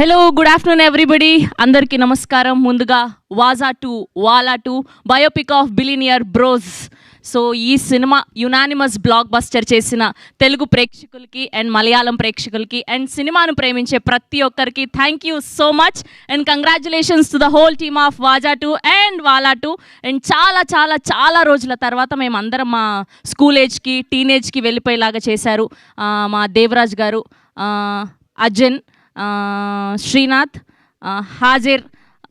Hello good afternoon everybody, అందరికీ నమస్కారం. ముందుగా Vaazha two Vaala two biopic of billionaire bros. So ఈ సినిమా యునానిమస్ బ్లాక్ బస్టర్ చేసిన తెలుగు ప్రేక్షకులకి అండ్ మలయాళం ప్రేక్షకులకి అండ్ సినిమాను ప్రేమించే ప్రతి ఒక్కరికి thank you so much and congratulations to the whole team of Vaazha two and Vaala two. And చాలా చాలా చాలా రోజుల తర్వాత మేము అందరం మా స్కూల్ ఏజ్కి టీనేజ్కి వెళ్ళిపోయేలాగా చేశారు మా దేవరాజ్ గారు, అజన్, శ్రీనాథ్, హాజిర్,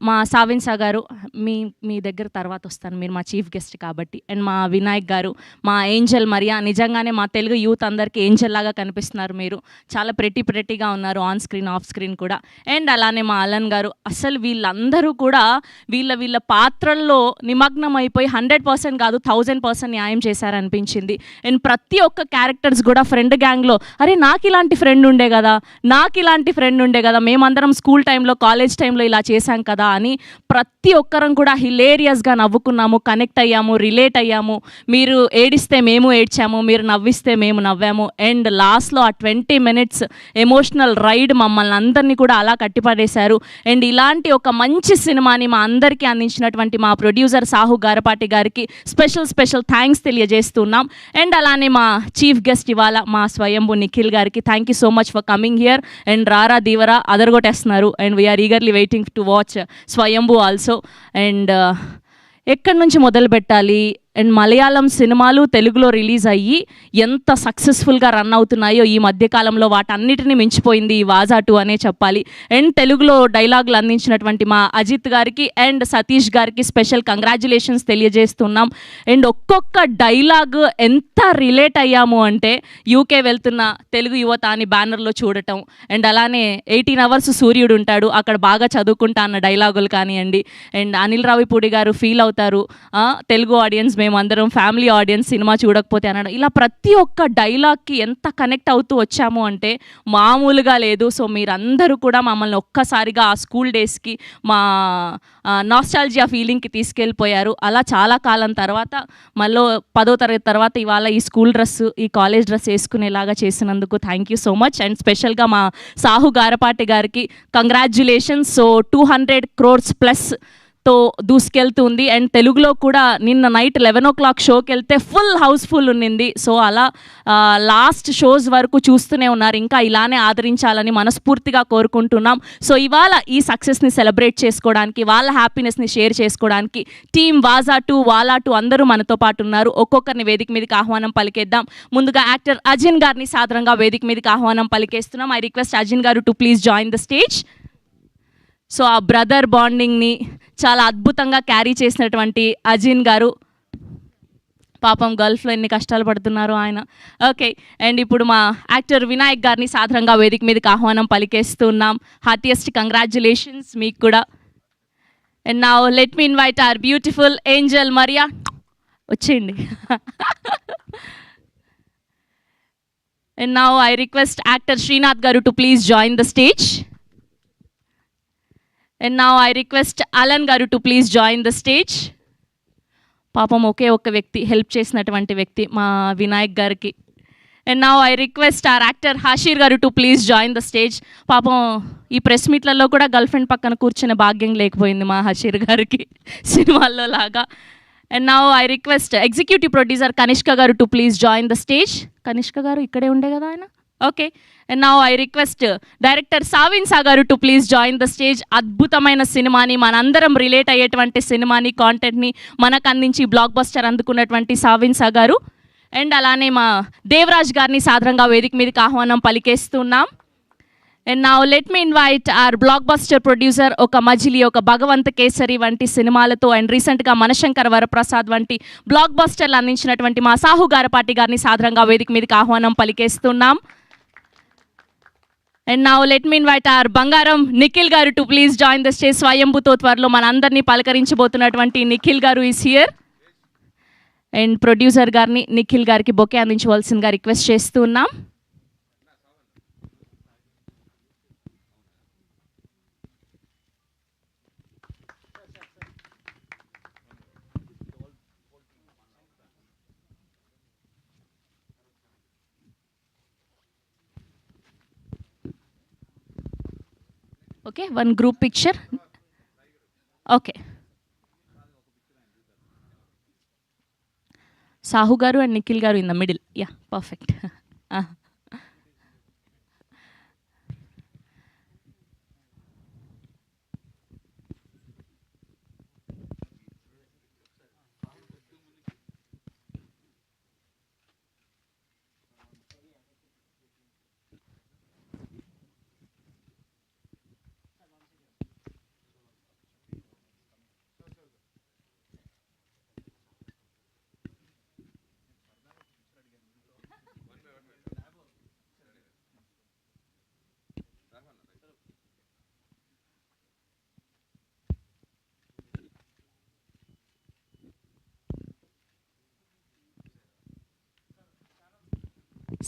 మా సావిన్సా గారు. మీ మీ దగ్గర తర్వాత వస్తాను, మీరు మా చీఫ్ గెస్ట్ కాబట్టి. అండ్ మా వినాయక్ గారు, మా ఏంజల్ మరియా. నిజంగానే మా తెలుగు యూత్ అందరికీ ఏంజల్ లాగా కనిపిస్తున్నారు. మీరు చాలా ప్రెట్టీగా ఉన్నారు ఆన్ స్క్రీన్ ఆఫ్ స్క్రీన్ కూడా. అండ్ అలానే మా అలన్ గారు. అసలు వీళ్ళందరూ కూడా వీళ్ళ పాత్రల్లో నిమగ్నం అయిపోయి 100% కాదు 1000% న్యాయం చేశారనిపించింది. అండ్ ప్రతి ఒక్క క్యారెక్టర్స్ కూడా ఫ్రెండ్ గ్యాంగ్లో అరే నాకు ఇలాంటి ఫ్రెండ్ ఉండే కదా, మేమందరం స్కూల్ టైంలో కాలేజ్ టైంలో ఇలా చేశాం కదా అని ప్రతి ఒక్కరం కూడా హిలేరియస్గా నవ్వుకున్నాము, కనెక్ట్ అయ్యాము, రిలేట్ అయ్యాము. మీరు ఏడిస్తే మేము ఏడ్చాము, మీరు నవ్విస్తే మేము నవ్వాము. అండ్ లాస్ట్లో ఆ 20 minutes ఎమోషనల్ రైడ్ మమ్మల్ని అందరినీ కూడా అలా కట్టిపడేశారు. అండ్ ఇలాంటి ఒక మంచి సినిమాని మా అందరికీ అందించినటువంటి మా ప్రొడ్యూసర్ సాహు గారపాటి గారికి స్పెషల్ థ్యాంక్స్ తెలియజేస్తున్నాం. అండ్ అలానే మా చీఫ్ గెస్ట్ ఇవాళ మా స్వయంభు నిఖిల్ గారికి thank you so much for coming here. And రారా దీవరా అదరగొట్టేస్తున్నారు. And we're eagerly waiting to watch Swayambhu also. And ఎక్కడి నుంచి మొదలు పెట్టాలి? అండ్ మలయాళం సినిమాలు తెలుగులో రిలీజ్ అయ్యి ఎంత సక్సెస్ఫుల్గా రన్ అవుతున్నాయో ఈ మధ్యకాలంలో వాటన్నిటిని మించిపోయింది ఈ వాజా 2 అనే చెప్పాలి. అండ్ తెలుగులో డైలాగులు అందించినటువంటి మా అజిత్ గారికి అండ్ సతీష్ గారికి స్పెషల్ కంగ్రాచులేషన్స్ తెలియజేస్తున్నాం. అండ్ ఒక్కొక్క డైలాగ్ ఎంత రిలేట్ అయ్యాము అంటే యూకే వెళ్తున్న తెలుగు యువత అని బ్యానర్లో చూడటం. అండ్ అలానే 18 hours సూర్యుడు ఉంటాడు అక్కడ బాగా చదువుకుంటా అన్న డైలాగులు కానివ్వండి. అండ్ అనిల్ రావిపూడి గారు ఫీల్ అవుతారు తెలుగు ఆడియన్స్ మేమందరం ఫ్యామిలీ ఆడియన్స్ సినిమా చూడకపోతే అనడం. ఇలా ప్రతి ఒక్క డైలాగ్కి ఎంత కనెక్ట్ అవుతూ వచ్చాము అంటే మామూలుగా లేదు. సో మీరందరూ కూడా మమ్మల్ని ఒక్కసారిగా ఆ స్కూల్ డేస్కి మా నాస్టాల్జియా ఫీలింగ్కి తీసుకెళ్ళిపోయారు. అలా చాలా కాలం తర్వాత మళ్ళీ 10వ తరగతి తర్వాత ఇవాళ ఈ స్కూల్ డ్రెస్, ఈ కాలేజ్ డ్రెస్ వేసుకునేలాగా చేసినందుకు thank you so much. And స్పెషల్గా మా సాహు గారపాటి గారికి కంగ్రాచ్యులేషన్స్. సో 200 crores ప్లస్ తో దూసుకెళ్తుంది. అండ్ తెలుగులో కూడా నిన్న నైట్ 11 o'clock షోకి వెళ్తే హౌస్ఫుల్ ఉన్నింది. సో అలా లాస్ట్ షోస్ వరకు చూస్తూనే ఉన్నారు. ఇంకా ఇలానే ఆదరించాలని మనస్ఫూర్తిగా కోరుకుంటున్నాం. సో ఇవాళ ఈ సక్సెస్ని సెలబ్రేట్ చేసుకోవడానికి, వాళ్ళ హ్యాపీనెస్ని షేర్ చేసుకోవడానికి టీమ్ వాజా 2 వాలా 2 అందరూ మనతో పాటు ఉన్నారు. ఒక్కొక్కరిని వేదిక మీదకి ఆహ్వానం పలికేద్దాం. ముందుగా యాక్టర్ అజిన్ గారిని సాదరంగా వేదిక మీదకి ఆహ్వానం పలికేస్తున్నాం. ఐ రిక్వెస్ట్ అజిన్ గారు to please join the stage. So ఆ బ్రదర్ బాండింగ్ని చాలా అద్భుతంగా క్యారీ చేసినటువంటి అజిన్ గారు, పాపం గల్ఫ్లో ఎన్ని కష్టాలు పడుతున్నారు ఆయన. ఓకే. అండ్ ఇప్పుడు మా యాక్టర్ వినాయక్ గారిని సాధారణంగా వేదిక మీదకి ఆహ్వానం పలికేస్తున్నాం. హార్టియెస్ట్ కంగ్రాచులేషన్స్ మీకు కూడా. And now let me invite our beautiful angel Maria. వచ్చేయండి. And now I request actor Srinath garu to please join the stage. And now I request Alan garu to please join the stage. పాపం ఒకే ఒక్క వ్యక్తి help చేసినటువంటి వ్యక్తి మా వినాయక్ గారికి. And now I request our actor Hashir garu to please join the stage. పాపం ఈ press మీట్లలో కూడా గర్ల్ ఫ్రెండ్ పక్కన కూర్చునే భాగ్యం లేకపోయింది మా హషీర్ గారికి సినిమాల్లో లాగా. And now I request executive producer Kanishka garu to please join the stage. Kanishka garu ఇక్కడే ఉండే కదా ఆయన. Okay. And now I request director Savinsa garu to please join the stage. అద్భుతమైన సినిమాని, మనందరం రిలేట్ అయ్యేటువంటి సినిమాని, కాంటెంట్ని మనకు అందించి బ్లాక్ బస్టర్ అందుకున్నటువంటి సావిన్సా గారు. అండ్ అలానే మా దేవరాజ్ గారిని సాధారణంగా వేదిక మీదకి ఆహ్వానం పలికేస్తున్నాం. And now let me invite our blockbuster producer ఒక మజిలీ, ఒక భగవంత్ కేసరి వంటి సినిమాలతో అండ్ రీసెంట్గా మనశంకర్ వరప్రసాద్ వంటి బ్లాక్ బస్టర్లు అందించినటువంటి మా సాహు గారపాటి గారిని సాధారణంగా వేదిక మీదకి ఆహ్వానం పలికేస్తున్నాం. And now let me invite our బంగారం Nikhil garu to please join the stage. స్వయంభూతో త్వరలో మన అందరినీ పలకరించబోతున్నటువంటి నిఖిల్ గారు ఈస్ హియర్. అండ్ ప్రొడ్యూసర్ గారిని నిఖిల్ గారికి బొకే అందించవలసిందిగా రిక్వెస్ట్ చేస్తున్నాం. Okay, one group picture. Okay, Sahu గారు అండ్ నిఖిల్ గారు in the middle. Yeah, perfect.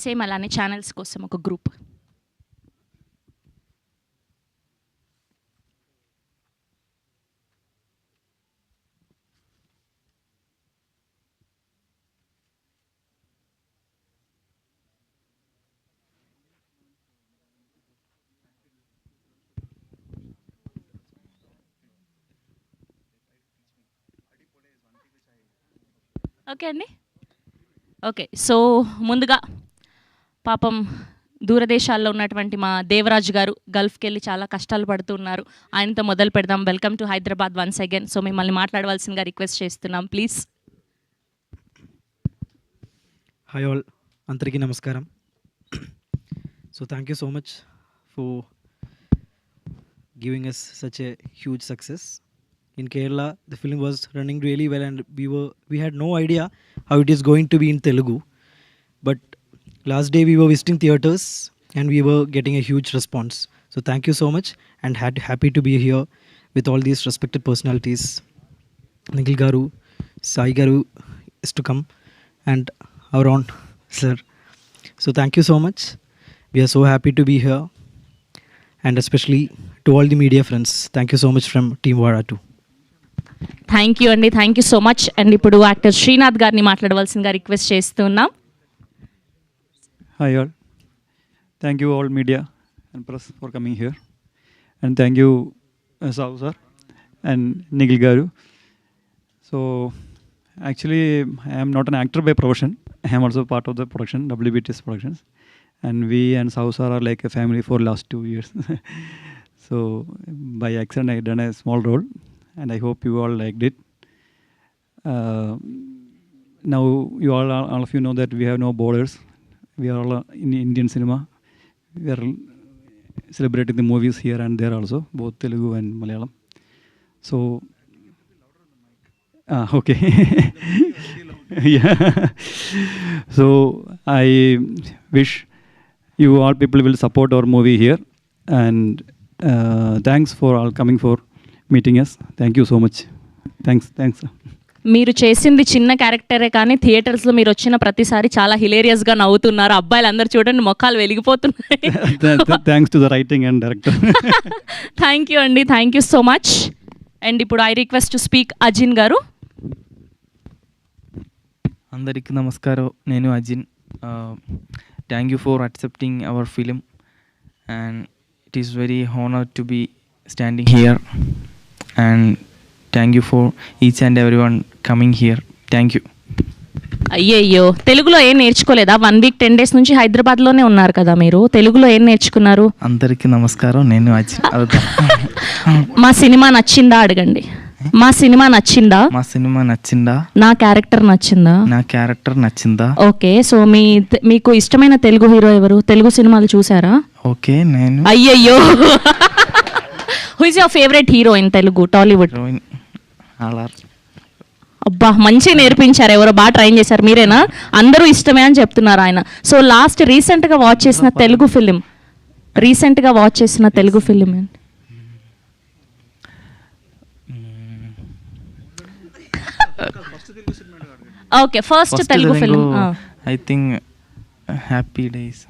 Same అలానే ఛానల్స్ కోసం ఒక గ్రూప్. ఓకే అండి. ఓకే, సో ముందుగా పాపం దూరదేశాల్లో ఉన్నటువంటి మా దేవరాజు గారు గల్ఫ్కి వెళ్ళి చాలా కష్టాలు పడుతున్నారు. ఆయనతో మొదలు పెడదాం. Welcome to Hyderabad once again. So మిమ్మల్ని మాట్లాడవలసిందిగా రిక్వెస్ట్ చేస్తున్నాం, ప్లీజ్. హాయ్ ఆల్, అందరికీ నమస్కారం. So thank you so much for giving us such a huge success. In Kerala, the film was running really well and we had no idea how it is going to be in Telugu. But last day we were visiting theaters and we were getting a huge response. So thank you so much and happy to be here with all these respected personalities. Nikhil Garu, Sai Garu is to come and our own sir. So thank you so much. We are so happy to be here. And especially to all the media friends, thank you so much from Team Vara 2. Thank you అండి, thank you so much. And ఇప్పుడు actor Srinath గారిని మాట్లాడవలసిందిగా request చేస్తున్నాం. Hi all. Thank you all media and press for coming here. And thank you Sahu sir and Nikhil Garu. So actually I am not an actor by profession. I am also part of the production, WBTS Productions. And we and Sahu sir are like a family for last 2 years. So by accident I done a small role and I hope you all liked it. Now you all of you know that we have no borders. We are all in Indian cinema. We are celebrating the movies here and there also, both Telugu and Malayalam. So, okay. Yeah. So I wish you all people will support our movie here. And thanks for all coming for meeting us. Thank you so much. Thanks. మీరు చేసింది చిన్న క్యారెక్టరే కానీ థియేటర్స్లో మీరు వచ్చిన ప్రతిసారి చాలా హిలేరియస్గా నవ్వుతున్నారు. అబ్బాయిలు అందరు చూడండి, మొఖాలు వెలిగిపోతున్నాయి. Thanks to the writing and director. Thank you అండి, thank you so much. And ఇప్పుడు I request to speak Ajin garu. అందరికీ నమస్కారం, నేను Ajin. Thank you for accepting our film and it is very honour to be standing here and thank you for each and every one coming here. Thank you. అయ్యయ్యో, తెలుగులో ఏం నేర్చుకోలేదా? 1 week 10 days నుంచి హైదరాబాద్లోనే ఉన్నారు కదా మీరు, తెలుగులో ఏం నేర్చుకున్నారు? అందరికీ నమస్కారం, నేను అజిన్. మా సినిమా నచ్చిందా అడగండి. మా సినిమా నచ్చిందా? మా సినిమా నచ్చిందా? నా క్యారెక్టర్ నచ్చిందా? నా క్యారెక్టర్ నచ్చిందా? ఓకే, సో మీకు ఇష్టమైన తెలుగు హీరో ఎవరు? తెలుగు సినిమాలు చూసారా? ఓకే, నేను. అయ్యయ్యో, who is your favourite hero in Telugu Tollywood? అబ్బా, మంచిగా నేర్పించారు, ఎవరో బాగా ట్రైన్ చేశారు. మీరేనా? అందరూ ఇష్టమే అని చెప్తున్నారు ఆయన. సో లాస్ట్ రీసెంట్గా వాచ్ చేసిన Telugu film okay, first Telugu film I think happy days.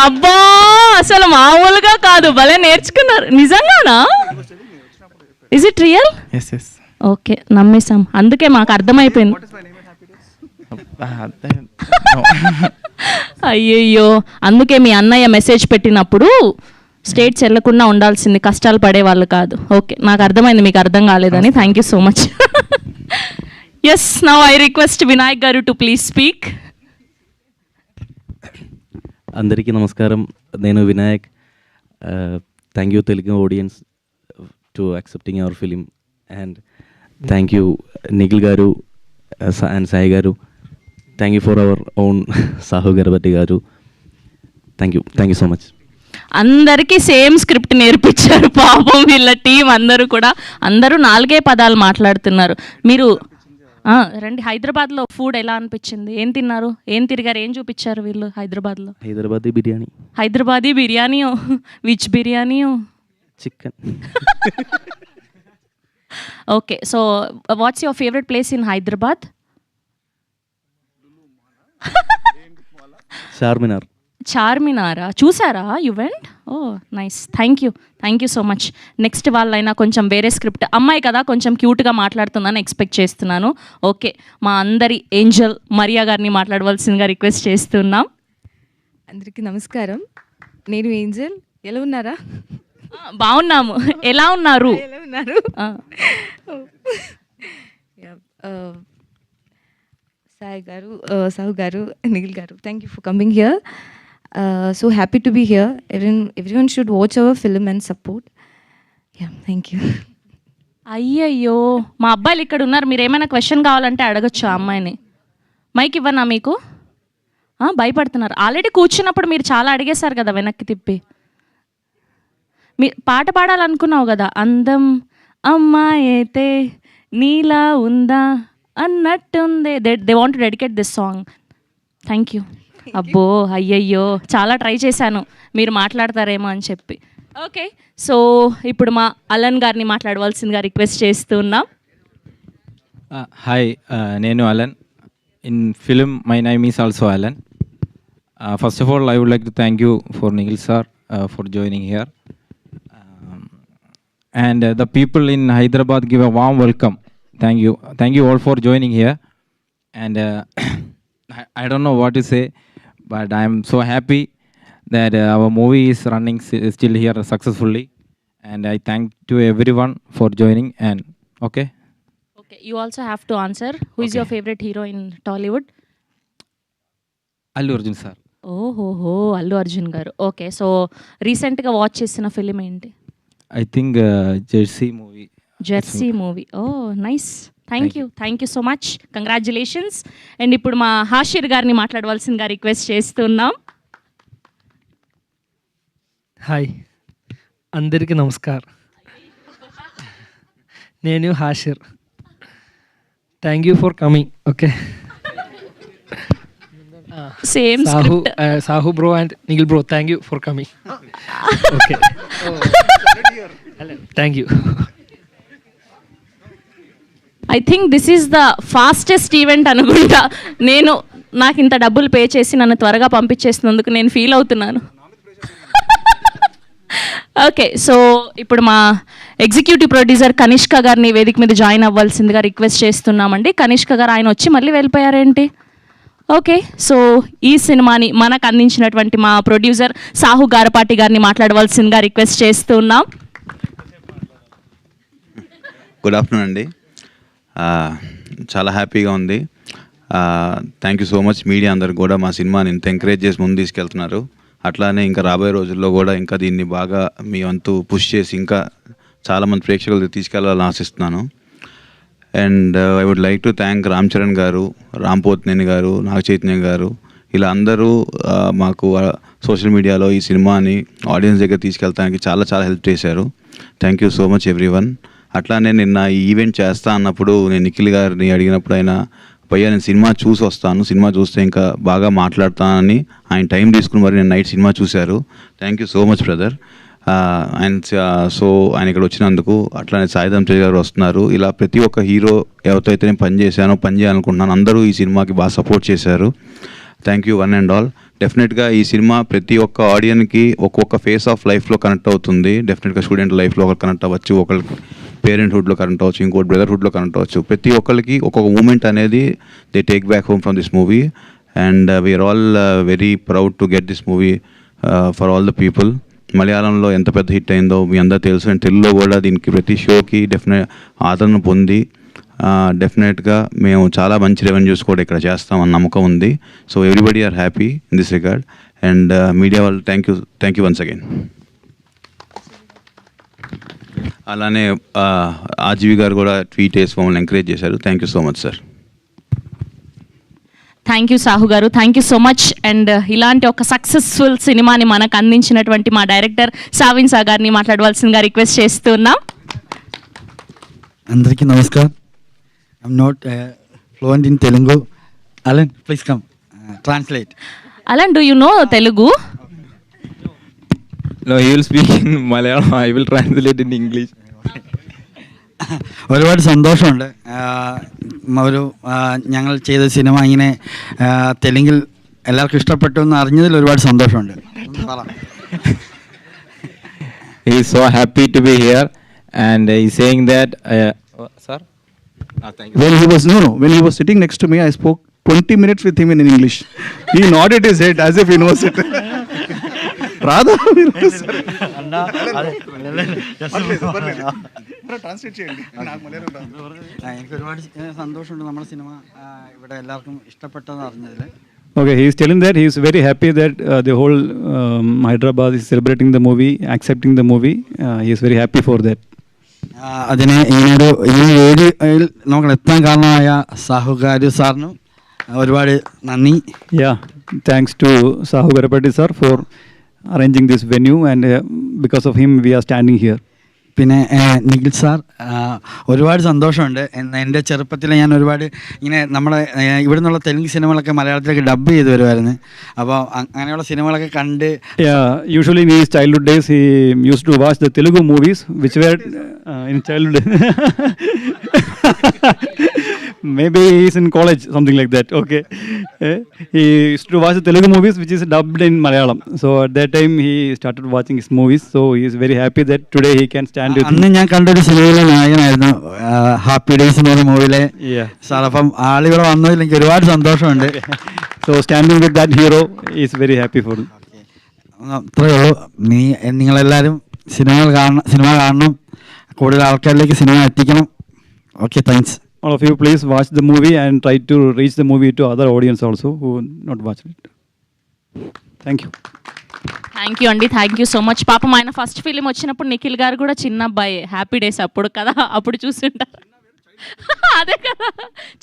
అబ్బా, అసలు మామూలుగా కాదు, భలే నేర్చుకున్నారు. నిజంగానా? Is it real? Yes yes. Okay, నమ్మేశాం, అందుకే మాకు అర్థమైపోయింది. అయ్యయ్యో, అందుకే మీ అన్నయ్య మెసేజ్ పెట్టినప్పుడు స్టేట్స్ వెళ్లకుండా ఉండాల్సింది, కష్టాలు పడే వాళ్ళు కాదు. ఓకే, నాకు అర్థమైంది, మీకు అర్థం కాలేదని. Thank you so much. Yes, now I request Vinayak garu to please speak. అందరికీ నమస్కారం, నేను Vinayak. Thank you Telugu audience to accepting our film, and thank you Nikhil garu and Sai garu. Thank you for our own Sahu Ganapathi garu. Thank you so much. అందరికీ same script నేర్పించారు పాపం వీళ్ళ team అందరూ కూడా. అందరూ 4 పదాలు మాట్లాడుతున్నారు. మీరు రండి, హైదరాబాద్లో ఫుడ్ ఎలా అనిపించింది? ఏం తిన్నారు, ఏం తిరిగారు, ఏం చూపించారు వీళ్ళు హైదరాబాద్లో? హైదరాబాదీ బిర్యానీ. హైదరాబాదీ బిర్యానీయో? విచ్ బిర్యానీయో? Chicken. Okay, so what's your favourite place in Hyderabad? Charminar. చార్మినారా? చూసారా you went? Oh nice, thank you so much. Next వాళ్ళైనా కొంచెం వేరే స్క్రిప్ట్, అమ్మాయి కదా కొంచెం క్యూట్గా మాట్లాడుతుందని ఎక్స్పెక్ట్ చేస్తున్నాను. ఓకే, మా అందరి ఏంజల్ మరియా గారిని మాట్లాడవలసిందిగా రిక్వెస్ట్ చేస్తున్నాం. అందరికీ నమస్కారం, నేను ఏంజల్. ఎలా ఉన్నారా? బాగున్నాము, ఎలా ఉన్నారు? ఎలా ఉన్నారు? సాయి గారు, Sahu garu, Nikhil garu, thank you for coming here. So happy to be here. Everyone should watch our film and support. Yeah, thank you. అయ్యయ్యో, మా అబ్బాయిలు ఇక్కడ ఉన్నారు, మీరు ఏమైనా క్వశ్చన్ కావాలంటే అడగచ్చు ఆ అమ్మాయిని. మైక్ ఇవ్వనా మీకు? భయపడుతున్నారు. ఆల్రెడీ కూర్చున్నప్పుడు మీరు చాలా అడిగేశారు కదా వెనక్కి తిప్పి. మీ పాట పాడాలనుకున్నావు కదా, అందం అమ్మాయి అయితే నీలా ఉందా అన్నట్టుందే. They want to dedicate this song. Thank you. అబ్బో అయ్యయ్యో, చాలా ట్రై చేశాను మీరు మాట్లాడతారేమో అని చెప్పి. ఓకే, సో ఇప్పుడు మా అలన్ గారిని మాట్లాడవలసిందిగా రిక్వెస్ట్ చేస్తున్నాం. హాయ్, నేను Alan. In film my name is also Alan. First of all I would like to thank you for Nikhil sir for joining here. And the people in Hyderabad give a warm welcome. Thank you all for joining here. And I don't know what to say, but I am so happy that our movie is running still here successfully. And I thank to everyone for joining. And okay, you also have to answer. Who is your favorite hero in Tollywood? Allu Arjun sir. ఓహోహో, Allu Arjun garu. Okay, so రీసెంట్గా watch చేసిన film ఏంటి? I think Jersey movie. Jersey movie. Oh nice, thank you so much, congratulations. And ఇప్పుడు మా హాషిర్ గారిని మాట్లాడవలసిందిగా request చేస్తున్నాం. Hi, అందరికీ నమస్కారం, నేను Hashir. Thank you for coming. Okay, same Sahu bro and Nikhil bro, thank you for coming. Okay, thank you. I think this is the fastest event అనుకుంటా. నాకు ఇంత డబ్బులు పే చేసి నన్ను త్వరగా పంపించేసినందుకు నేను ఫీల్ అవుతున్నాను. ఓకే, సో ఇప్పుడు మా ఎగ్జిక్యూటివ్ ప్రొడ్యూసర్ కనిష్క గారిని వేదిక మీద జాయిన్ అవ్వాల్సిందిగా రిక్వెస్ట్ చేస్తున్నామండి. కనిష్క గారు, ఆయన వచ్చి మళ్ళీ వెళ్ళిపోయారేంటి? ఓకే, సో ఈ సినిమాని మనకు అందించినటువంటి మా ప్రొడ్యూసర్ సాహు గారపాటి గారిని మాట్లాడవలసిందిగా రిక్వెస్ట్ చేస్తున్నాం. గుడ్ ఆఫ్టర్నూన్ అండి. చాలా హ్యాపీగా ఉంది. Thank you so much media అందరు కూడా మా సినిమాని ఇంత ఎంకరేజ్ చేసి ముందు తీసుకెళ్తున్నారు. అట్లానే ఇంకా రాబోయే రోజుల్లో కూడా ఇంకా దీన్ని బాగా మీ వంతు పుష్ చేసి ఇంకా చాలామంది ప్రేక్షకులు తీసుకెళ్లాలని ఆశిస్తున్నాను. And I would like to thank Ram Charan garu, Ram పోత్నేని గారు, నాగ చైతన్య గారు, ఇలా అందరూ మాకు సోషల్ మీడియాలో ఈ సినిమాని ఆడియన్స్ దగ్గర తీసుకెళ్తానికి చాలా చాలా హెల్ప్ చేశారు. Thank you so much everyone. అట్లానే నిన్న ఈ ఈవెంట్ చేస్తా అన్నప్పుడు నేను నిఖిల్ గారిని అడిగినప్పుడు ఆయన భయ్యా నేను సినిమా చూసి వస్తాను, సినిమా చూస్తే ఇంకా బాగా మాట్లాడతానని ఆయన టైం తీసుకుని మరి నేను నైట్ సినిమా చూశారు. Thank you so much brother. So ఆయన ఇక్కడ వచ్చినందుకు. అట్లానే సాయిధం తేజ్ గారు వస్తున్నారు. ఇలా ప్రతి ఒక్క హీరో ఎవరితో అయితే నేను పని చేయాలనుకుంటున్నాను అందరూ ఈ సినిమాకి బాగా సపోర్ట్ చేశారు. Thank you one and all. డెఫినెట్గా ఈ సినిమా ప్రతి ఒక్క ఆడియన్కి ఒక్కొక్క ఫేస్ ఆఫ్ లైఫ్లో కనెక్ట్ అవుతుంది. డెఫినెట్గా స్టూడెంట్ లైఫ్లో ఒకరు కనెక్ట్ అవ్వచ్చు, ఒకరికి పేరెంట్హుడ్లో కనెక్ట్ అవ్వచ్చు, ఇంకోటి బ్రదర్హుడ్లో కనెక్ట్ అవ్వచ్చు. ప్రతి ఒక్కరికి ఒక్కొక్క మూమెంట్ అనేది they take back home from this movie. And we're all very proud to get this movie for all the people. మలయాళంలో ఎంత పెద్ద హిట్ అయిందో మీ అందరూ తెలుసు, అండ్ తెలుగులో కూడా దీనికి ప్రతి షోకి ఆదరణ పొంది డెఫినెట్గా మేము చాలా మంచి రెవెన్యూస్ కూడా ఇక్కడ చేస్తామన్న నమ్మకం ఉంది. So everybody are happy in this regard, and media వాళ్ళు థ్యాంక్ యూ వన్స్ అగైన్. అలానే ఆర్జీవి గారు కూడా ట్వీట్ చేసి మమ్మల్ని ఎంకరేజ్ చేశారు. Thank you so much sir. Thank you Sahu garu, thank you so much. And ఇలాంటి ఒక సక్సెస్ఫుల్ సినిమాని మనకు అందించినటువంటి మా డైరెక్టర్ సావిన్ సా గారిని మాట్లాడవలసిందిగా రిక్వెస్ట్ చేస్తున్నాం. అందరికీ నమస్కారం. I'm not fluent in Telugu. Alan please come translate. Alan, do you know Telugu? No, he will speak in Malayalam. I will translate in English. ഒരുപാട് സന്തോഷമുണ്ട്. ഒരു ഞങ്ങൾ ചെയ്ത സിനിമ ഇങ്ങനെ തെലുങ്കിൽ എല്ലാവർക്കും ഇഷ്ടപ്പെട്ടു എന്ന് അറിഞ്ഞതിൽ ഒരുപാട് സന്തോഷമുണ്ട്. He is so happy to be here, and he is saying that sir, thank you. When he was sitting next to me, I spoke 20 minutes with him in English. He nodded his head as if he knows it. రాదా എനിക്ക് ഒരുപാട് സന്തോഷമുണ്ട് നമ്മുടെ cinema ഇവിടെ എല്ലാവർക്കും ഇഷ്ടപ്പെട്ടെന്ന് അറിഞ്ഞതിൽ. Okay, he is telling that he is very happy that the whole Hyderabad is celebrating the movie, accepting the movie. He is very happy for that. അതിനെ ഈ വേദിയിൽ നമുക്ക് എത്താൻ കാരണമായ സാഹുകാരി സാറിനും ഒരുപാട് നന്ദി. Yeah, thanks to Sahu Garapati sir for arranging this venue, and because of him we are standing here. പിന്നെ നിഖിൽ സാർ, ഒരുപാട് സന്തോഷമുണ്ട്. എൻ്റെ ചെറുപ്പത്തിൽ ഞാൻ ഒരുപാട് ഇങ്ങനെ നമ്മുടെ ഇവിടെ നിന്നുള്ള തെലുങ്ക് സിനിമകളൊക്കെ മലയാളത്തിലേക്ക് ഡബ് ചെയ്ത് വരുമായിരുന്നു. അപ്പോൾ അങ്ങനെയുള്ള സിനിമകളൊക്കെ കണ്ട്, usually in his childhood days he used to watch the Telugu movies which were in childhood. Maybe he is in college, something like that. Okay, he used to watch the Telugu movies which is dubbed in Malayalam. So at that time he started watching his movies. So he is very happy that today he can stand with അന്ന് ഞാൻ കണ്ടൊരു സിനിമയിലെ നായകനായിരുന്നു, happy days എന്ന് പറയുന്ന മൂവിയിലെ sir. അപ്പം ആളിവിടെ വന്നതിൽ എനിക്ക് ഒരുപാട് സന്തോഷമുണ്ട്. So standing with that hero is very happy for him. അത്രയേ ഉള്ളൂ. നിങ്ങളെല്ലാവരും സിനിമ കാണണം, കൂടുതൽ ആൾക്കാരിലേക്ക് സിനിമ എത്തിക്കണം. Okay, thanks. All of you please watch the movie and try to reach the movie to other audience also who not watched it. Thank you. Thank you అండి, thank you so much. పాపం ఆయన first film వచ్చినప్పుడు నిఖిల్ గారు కూడా చిన్న అబ్బాయి, happy days అప్పుడు కదా, అప్పుడు చూస్తుంటారు. అదే కదా,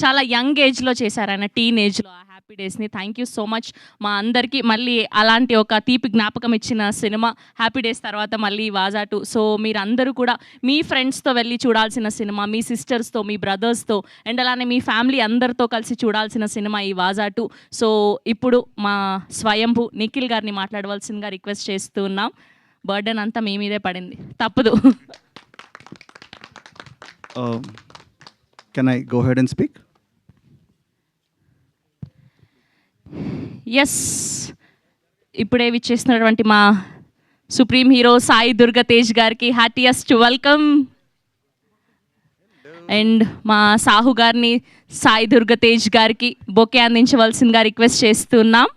చాలా యంగ్ ఏజ్లో చేశారు ఆయన, టీన్ ఏజ్లో ఆ హ్యాపీ డేస్ని. Thank you so much. మా అందరికీ మళ్ళీ అలాంటి ఒక తీపి జ్ఞాపకం ఇచ్చిన సినిమా హ్యాపీ డేస్ తర్వాత మళ్ళీ వాజా 2. సో మీరందరూ కూడా మీ ఫ్రెండ్స్తో వెళ్ళి చూడాల్సిన సినిమా, మీ సిస్టర్స్తో, మీ బ్రదర్స్తో, అండ్ అలానే మీ ఫ్యామిలీ అందరితో కలిసి చూడాల్సిన సినిమా ఈ వాజా 2. సో ఇప్పుడు మా స్వయంభూ నిఖిల్ గారిని మాట్లాడవలసిందిగా రిక్వెస్ట్ చేస్తూ ఉన్నాం. బర్డెన్ అంతా మీ మీదే పడింది, తప్పదు. Can I go ahead and speak? Yes, ఇప్పుడే విచ్చేసినటువంటి మా సుప్రీం హీరో సాయి దుర్గ తేజ్ గారికి హార్టియస్ట్ వెల్కమ్. అండ్ మా సాహు గారిని సాయి దుర్గ తేజ్ గారికి బొకే అందించవలసిందిగా రిక్వెస్ట్ చేస్తున్నాం.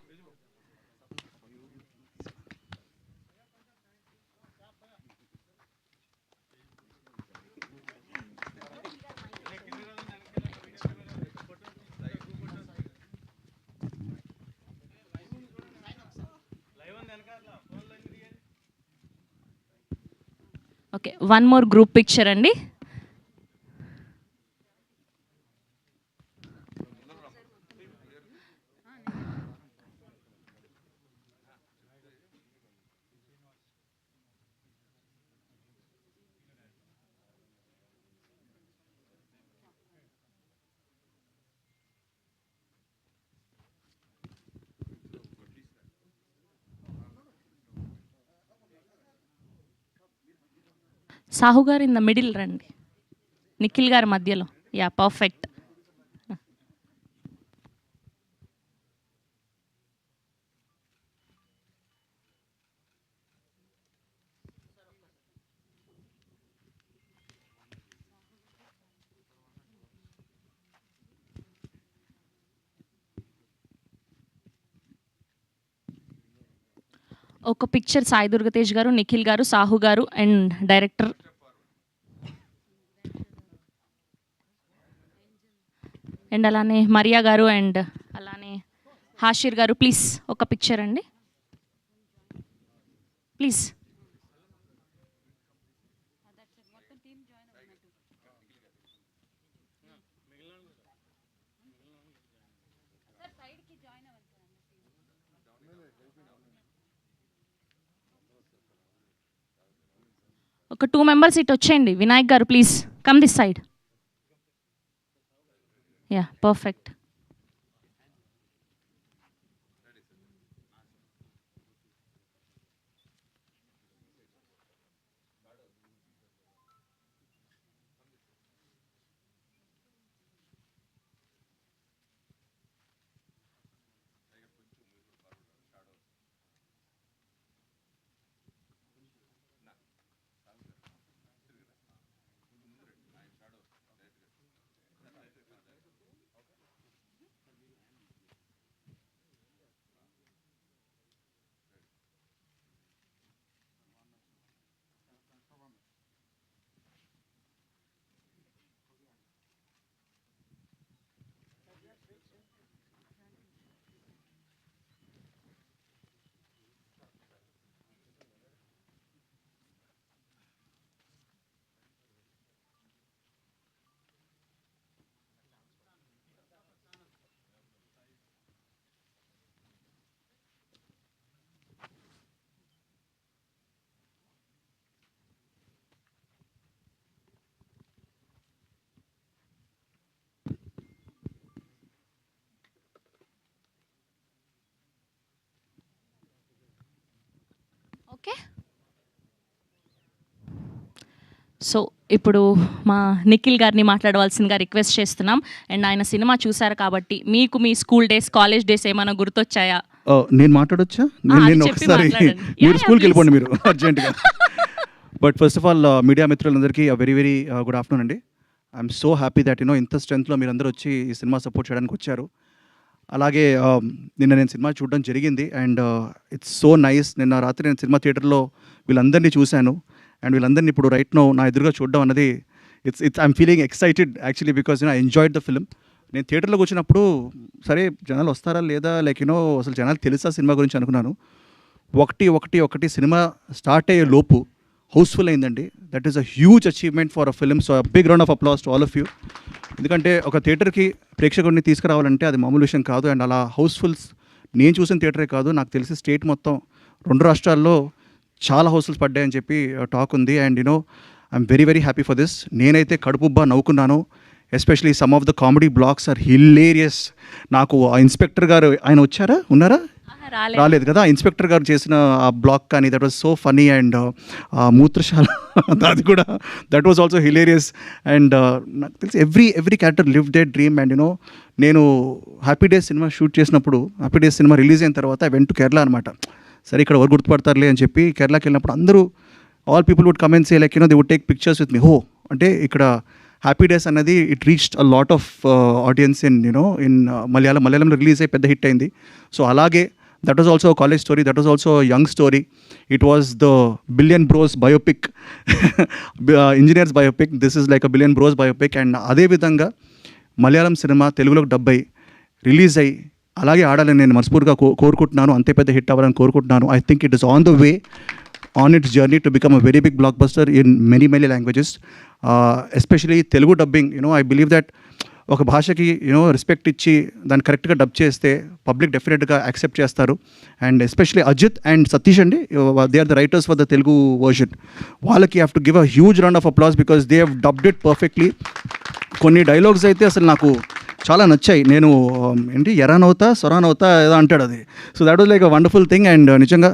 Okay, one more group picture అండి. సాహు గారు ఇన్ ద మిడిల్ రండి, నిఖిల్ గారి మధ్యలో. Yeah, perfect. ఒక పిక్చర్ సాయి దుర్గతేజ్ గారు, నిఖిల్ గారు, సాహు గారు అండ్ డైరెక్టర్ అండ్ అలానే మరియా గారు అండ్ అలానే హాషిర్ గారు. ప్లీజ్ ఒక పిక్చర్ అండి ప్లీజ్. ఒక 2 మెంబర్స్ ఇటు వచ్చేయండి. వినాయక్ గారు please come this side. Yeah perfect. Okay. So ఇప్పుడు మా నిఖిల్ గారిని మాట్లాడవలసిందిగా రిక్వెస్ట్ చేస్తున్నాం. అండ్ ఆయన సినిమా చూశారు కాబట్టి మీకు మీ స్కూల్ డేస్, కాలేజ్ డేస్ ఏమైనా గుర్తొచ్చాయా? నేను మాట్లాడొచ్చా? నేను ఒకసారి మీరు స్కూల్కి వెళ్ళిపోండి మీరు అర్జెంటుగా. But first of all media మిత్రులందరికీ వెరీ వెరీ గుడ్ ఆఫ్టర్నూన్ అండి. ఐఎమ్ సో హ్యాపీ దట్ ఇంత స్ట్రెంత్లో మీరు అందరూ వచ్చి ఈ సినిమా సపోర్ట్ చేయడానికి వచ్చారు. అలాగే నిన్న నేను సినిమా చూడడం జరిగింది అండ్ ఇట్స్ సో నైస్. నిన్న రాత్రి నేను సినిమా థియేటర్లో వీళ్ళందరినీ చూశాను అండ్ వీళ్ళందరినీ ఇప్పుడు రైట్ నో నా ఎదురుగా చూడడం అన్నది it's I'm feeling excited actually because I enjoyed the film. నేను థియేటర్లోకి వచ్చినప్పుడు సరే జనాలు వస్తారా లేదా లైక్ అసలు జనాలు తెలుసా సినిమా గురించి అనుకున్నాను. ఒకటి సినిమా స్టార్ట్ అయ్యే లోపు హౌస్ఫుల్ అయిందండి. That is a huge achievement for a film. So big round of applause to all of you. ఎందుకంటే ఒక థియేటర్కి ప్రేక్షకుడిని తీసుకురావాలంటే అది మామూలు విషయం కాదు. అండ్ అలా హౌస్ఫుల్స్ నేను చూసిన థియేటరే కాదు, నాకు తెలిసి స్టేట్ మొత్తం 2 రాష్ట్రాల్లో చాలా హౌస్ఫుల్స్ పడ్డాయని చెప్పి టాక్ ఉంది. And I'm very very happy for this. నేనైతే కడుపుబ్బా నవ్వుకున్నాను. Especially some of the comedy blocks are hilarious. నాకు ఆ ఇన్స్పెక్టర్ గారు ఆయన వచ్చారా ఉన్నారా? రాలేదు కదా. ఇన్స్పెక్టర్ గారు చేసిన ఆ బ్లాక్ కానీ that was so funny. And మూత్రశాల అది కూడా that was also hilarious. And నాకు తెలిసి every character live they dream. And నేను హ్యాపీ డేస్ సినిమా షూట్ చేసినప్పుడు, హ్యాపీ డేస్ సినిమా రిలీజ్ అయిన తర్వాత ఐ వెంట్ టు కేరళ అనమాట. సరే ఇక్కడ ఎవరు గుర్తుపడతారులే అని చెప్పి కేరళకి వెళ్ళినప్పుడు అందరూ all people would come and say like they would take pictures with me. హో అంటే ఇక్కడ హ్యాపీ డేస్ అన్నది it reached a lot of audience in మలయాళంలో రిలీజ్ అయ్యి పెద్ద హిట్ అయింది. సో అలాగే that was also a college story, that was also a young story. It was the Billion Bros biopic, engineers biopic. This is like a Billion Bros biopic. And అదే విధంగా Malayalam cinema తెలుగులోకి dub అయ్యి release అయ్యి అలాగే ఆడాలని నేను మనస్ఫూర్తిగా కోరుకుంటున్నాను. అంతే పెద్ద హిట్ అవ్వాలని కోరుకుంటున్నాను. I think it is on the way, on its journey to become a very big blockbuster in many languages, especially Telugu dubbing. I believe that ఒక భాషకి రెస్పెక్ట్ ఇచ్చి దాన్ని కరెక్ట్గా డబ్ చేస్తే పబ్లిక్ డెఫినెట్గా యాక్సెప్ట్ చేస్తారు. And especially Ajith and Satish అండి, they are the writers for the Telugu version. వాళ్ళకి have to give a huge round of applause because they have dubbed it perfectly. కొన్ని డైలాగ్స్ అయితే అసలు నాకు చాలా నచ్చాయి. నేను ఎరానవుతా సొరానవుతా ఏదో అంటాడు అది. So that was like a wonderful thing. And నిజంగా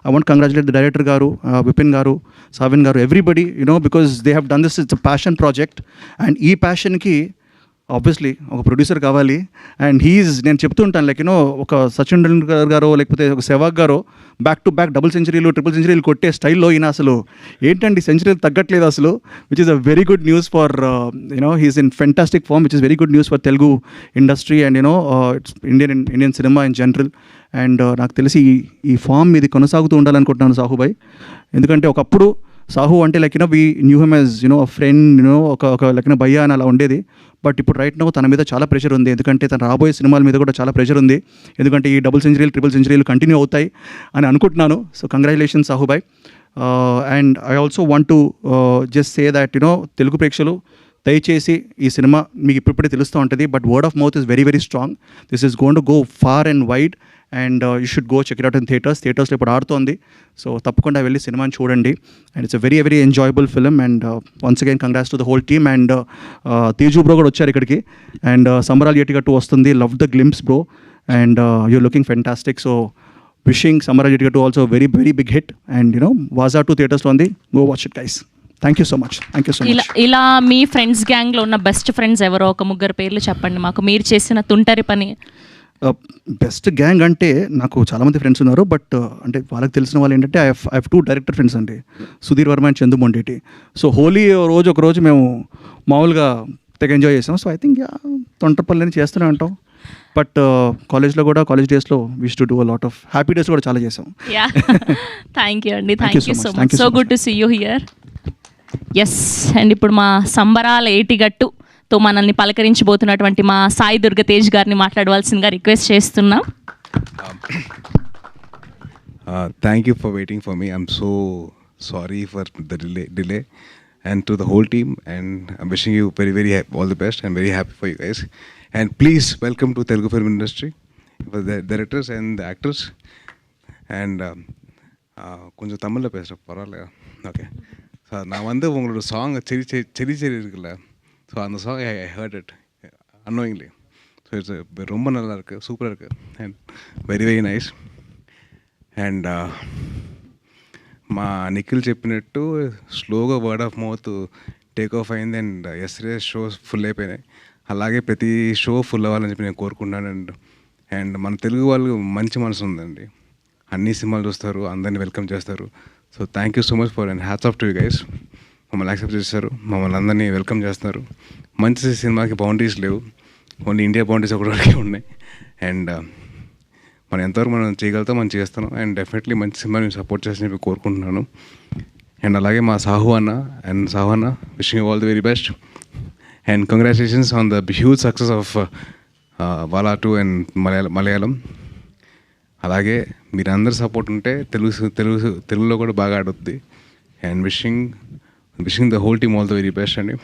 I want congratulate the director garu, Vipin garu, Savin garu, everybody because they have done this. It's a passion project. And ఈ ప్యాషన్కి ఆబ్వియస్లీ ఒక ప్రొడ్యూసర్ కావాలి. అండ్ నేను చెప్తూ ఉంటాను లైక్ ఒక సచిన్ టెండూల్కర్ గారో లేకపోతే ఒక సెవాగ్ గారో బ్యాక్ టు బ్యాక్ డబుల్ సెంచరీలు, ట్రిపుల్ సెంచరీలు కొట్టే స్టైల్లో ఈయన అసలు ఏంటండి సెంచరీలు తగ్గట్లేదు అసలు, which is a very good news for he's in fantastic form, which is very good news for Telugu industry and it's Indian cinema in general. And నాకు తెలిసి ఈ ఫామ్ ఇది కొనసాగుతూ ఉండాలనుకుంటున్నాను సాహుబాయ్. ఎందుకంటే ఒకప్పుడు సాహు అంటే like we knew him as friend ఒక లైక్ భయ్యా అని అలా ఉండేది. బట్ ఇప్పుడు రైట్ నో తన మీద చాలా ప్రెషర్ ఉంది. ఎందుకంటే తన రాబోయే సినిమాల మీద కూడా చాలా ప్రెషర్ ఉంది. ఎందుకంటే ఈ డబుల్ సెంచరీలు, ట్రిపుల్ సెంచరీలు కంటిన్యూ అవుతాయి అని అనుకుంటున్నాను. So congratulations Sahubhai. And I also want to just say that Telugu ప్రేక్షకులు దయచేసి ఈ సినిమా మీకు ఇప్పుడిప్పుడే తెలుస్తూ ఉంటుంది, but word of mouth is very very strong. This is gonna go far and wide and you should go check it out ఇన్ థియేటర్స్లో ఇప్పుడు ఆడుతోంది. సో తప్పకుండా వెళ్ళి సినిమాని చూడండి. And it's a very very enjoyable film. And once again congrats to the whole team. And Teju bro కూడా వచ్చారు ఇక్కడికి. అండ్ సంబరాలు ఎటిగట్టు వస్తుంది, love the glimpse bro, and you're looking fantastic. So wishing Sambaralu Etigattu also very very big hit. And Vaazha 2 థియేటర్స్లో ఉంది, go watch it guys. Thank you so much. Thank you so much. ఇలా మీ friends గ్యాంగ్లో ఉన్న బెస్ట్ ఫ్రెండ్స్ ఎవరో ఒక ముగ్గురు పేర్లు చెప్పండి మాకు, మీరు చేసిన తుంటరి పని. బెస్ట్ గ్యాంగ్ అంటే నాకు చాలామంది ఫ్రెండ్స్ ఉన్నారు, బట్ అంటే వాళ్ళకి తెలిసిన వాళ్ళు ఏంటంటే ఐ హ్యావ్ 2 డైరెక్టర్ ఫ్రెండ్స్ అండి, సుధీర్ వర్మ అండ్ చందు మొండేటి. సో హోలీ ఒక రోజు మేము మామూలుగా తెగ ఎంజాయ్ చేసాం. సో ఐ థింక్ తొంటపల్లిని చేస్తూనే ఉంటాం. బట్ కాలేజ్లో కూడా, కాలేజ్ డేస్లో wish to do a lot of happy days కూడా చాలా చేసాం. థ్యాంక్ యూ అండి, thank you so much. So good to see you here. Yes, and ఇప్పుడు మా సంబరాల ఏటిగట్టుతో మనల్ని పలకరించబోతున్నటువంటి మా సాయి దుర్గతేజ్ గారిని మాట్లాడవలసిందిగా రిక్వెస్ట్ చేస్తున్నాం. Thank you for waiting for me. I'm so sorry for the delay. And to the whole team, and I'm wishing you very very all the best. I'm very happy for you guys. And please welcome to Telugu film industry, for the directors and the actors. And கொஞ்சம் தமிழில் பேசுகிறேன், பரவாயில்ல? Okay. So நான் வந்து உங்களோட song செரி இருக்குல்ல, so அந்த song I heard it annoyingly. So it's ரொம்ப நல்லா இருக்குது, சூப்பராக இருக்குது, and very very nice. And మా నిఖిల్ చెప్పినట్టు స్లోగా word of mouth take off అయింది. అండ్ ఎస్రే షోస్ ఫుల్ అయిపోయినాయి. అలాగే ప్రతి షో ఫుల్ అవ్వాలని చెప్పి నేను కోరుకుంటున్నాను. అండ్ మన తెలుగు వాళ్ళు మంచి మనసు ఉందండి, అన్ని సినిమాలు చూస్తారు, అందరినీ వెల్కమ్ చేస్తారు. So thank you so much for and hats off to you guys. మమ్మల్ని యాక్సెప్ట్ చేస్తారు, మమ్మల్ని అందరినీ వెల్కమ్ చేస్తున్నారు. మంచి సినిమాకి బౌండరీస్ లేవు, ఓన్లీ ఇండియా బౌండరీస్ ఒకటి వరకే ఉన్నాయి. అండ్ మనం ఎంతవరకు మనం చేయగలుగుతాం మనం చేస్తున్నాం. అండ్ డెఫినెట్లీ మంచి సినిమాని సపోర్ట్ చేసి కోరుకుంటున్నాను. అండ్ అలాగే మా సాహు అన్న wishing you all the very best. And congratulations on the huge success of Vaala 2 and Malayalam. అలాగే మీరందరూ సపోర్ట్ ఉంటే తెలుగులో కూడా బాగా ఆడుద్ది. And wishing the whole team all the very best అండి.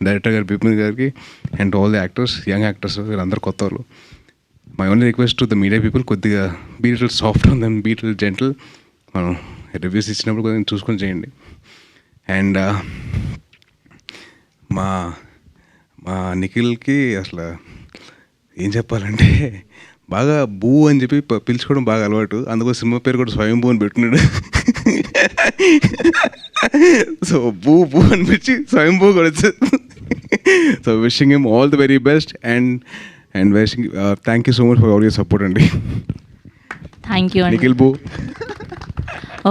డైరెక్టర్ గారు బిపిన్ గారికి and all the actors, young actors, వీళ్ళందరూ కొత్త వాళ్ళు. My only request to the media people, కొద్దిగా be little soft on them, be little gentle. మనం reviews ఇచ్చినప్పుడు కొద్దిగా చూసుకొని చేయండి. అండ్ మా నిఖిల్కి అసలు ఏం చెప్పాలంటే బాగా బూ అని చెప్పి పిలుచుకోవడం బాగా అలవాటు. అందుకో సినిమా పేరు కూడా స్వయంభూ అని పెట్టుకున్నాడు. సో బూ అనిపించి స్వయంభూ కూడా వచ్చేది. So wishing him all the very best. And wishing thank you so much for all your support అండి. థ్యాంక్ యూ నిఖిల్ బూ.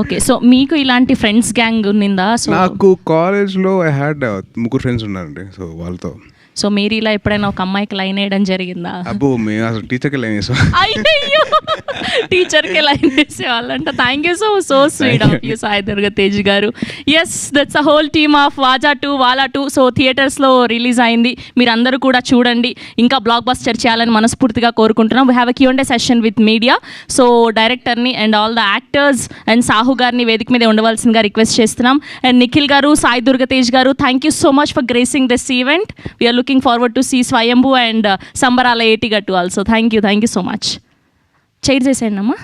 ఓకే, సో మీకు ఇలాంటి ఫ్రెండ్స్ గ్యాంగ్ ఉన్నిందా? సో నాకు కాలేజ్లో ఐ హ్యాడ్ 3 ఫ్రెండ్స్ ఉన్నారండి. సో వాళ్ళతో సో మీరు ఇలా ఎప్పుడైనా ఒక అమ్మాయికి లైన్ వేయడం జరిగిందా? అబ్బో, మేము అసలు టీచర్కి లైన్ వేసాం. అయ్యో, టీచర్కి లైన్ వేసేవాళ్ళంట. Thank you so sweet of you Sai Durgatej garu. Yes, that's a whole team of Vaazha 2 Vaala 2. So థియేటర్స్లో రిలీజ్ అయింది, మీరు అందరూ కూడా చూడండి. ఇంకా బ్లాక్ బస్టర్ చేయాలని మనస్ఫూర్తిగా కోరుకుంటున్నాం. We have a Q&A session with media. So డైరెక్టర్ని and all the actors and Sahu గారిని వేదిక మీద ఉండవలసిందిగా రిక్వెస్ట్ చేస్తున్నాం. And Nikhil garu, Sai Durgatej garu, thank you so much for gracing this event. We're looking forward to see Swayambhu and Sambarala Etigattu also. Thank you so much. Chair చేసేయండి అమ్మా.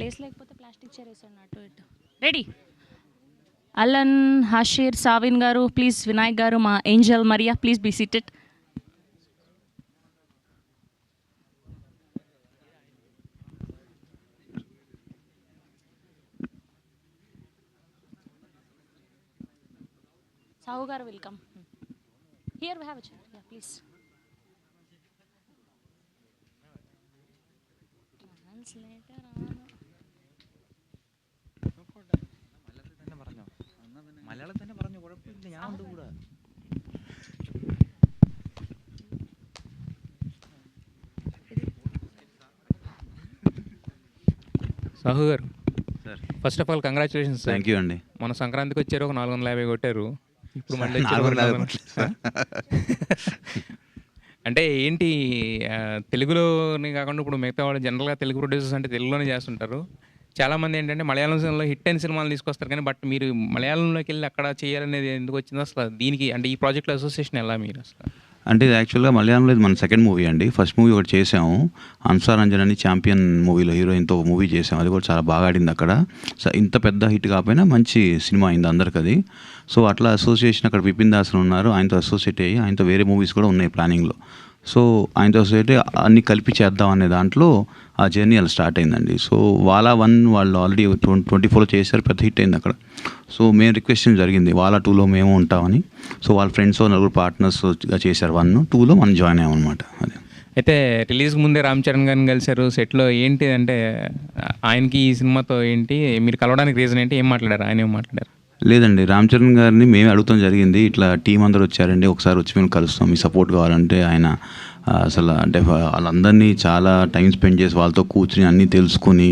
Place లేకపోతే plastic chair వేసాను అటు ఇటు. రెడీ. అలన్, హాషీర్, సావిన్ గారు ప్లీజ్, వినాయక్ గారు, మా Angel Maria please be seated. Sahu garu will come. Here we have a chair. Yeah, please. Sahu garu, sir first of all congratulations sir. Thank you అండి. మన సంక్రాంతికి వచ్చారు, ఒక 450 కొట్టారు. ఇప్పుడు మళ్ళీ 450 అంటే ఏంటి, తెలుగులోనే కాకుండా ఇప్పుడు మిగతా వాళ్ళు జనరల్గా తెలుగు ప్రొడ్యూసర్స్ అంటే తెలుగులోనే చేస్తుంటారు. చాలామంది ఏంటంటే మలయాళంలో హిట్ అయిన సినిమాలు తీసుకొస్తారు, కానీ బట్ మీరు మలయాళంలోకి వెళ్ళి అక్కడ చేయాలనేది ఎందుకు వచ్చిందో అసలు, దీనికి అంటే ఈ ప్రాజెక్ట్లో అసోసియేషన్ ఎలా మీరు అసలు? అంటే ఇది యాక్చువల్గా మలయాళంలో ఇది మన సెకండ్ మూవీ అండి. ఫస్ట్ మూవీ ఒకటి చేసాము, అన్సార్ అంజన్ అని ఛాంపియన్ మూవీలో హీరోయిన్తో ఒక మూవీ చేసాము. అది కూడా చాలా బాగా ఆడింది అక్కడ. సో ఇంత పెద్ద హిట్ కాకపోయినా మంచి సినిమా అయింది అందరికి అది. సో అట్లా అసోసియేషన్ అక్కడ విపిన్ దాస్ ఉన్నారు, ఆయనతో అసోసియేట్ అయ్యి ఆయనతో వేరే మూవీస్ కూడా ఉన్నాయి ప్లానింగ్లో. సో ఆయనతో అసోసియేట్ అన్ని కలిపి చేద్దాం అనే దాంట్లో ఆ జర్నీ అలా స్టార్ట్ అయిందండి. సో వాలా 1 వాళ్ళు ఆల్రెడీ 24 చేశారు, పెద్ద హిట్ అయింది అక్కడ. సో మేము రిక్వెస్ట్ జరిగింది వాలా 2లో మేము ఉంటామని. సో వాళ్ళ ఫ్రెండ్స్ నలుగురు పార్ట్నర్స్గా చేశారు 1, 2లో మనం జాయిన్ అయ్యామన్నమాట. అది అయితే రిలీజ్కి ముందే రామ్ చరణ్ గారిని కలిశారు సెట్లో. ఏంటి అంటే ఆయనకి ఈ సినిమాతో ఏంటి మీరు కలవడానికి రీజన్ ఏంటి, ఏం మాట్లాడారు, ఆయన ఏం మాట్లాడారు? లేదండి, రామ్ చరణ్ గారిని మేమే అడుగుతాం జరిగింది, ఇట్లా టీం అందరూ వచ్చారండి, ఒకసారి వచ్చి మేము కలుస్తాం, మీ సపోర్ట్ కావాలంటే. ఆయన అసలు అంటే వాళ్ళందరినీ చాలా టైం స్పెండ్ చేసి వాళ్ళతో కూర్చుని అన్నీ తెలుసుకుని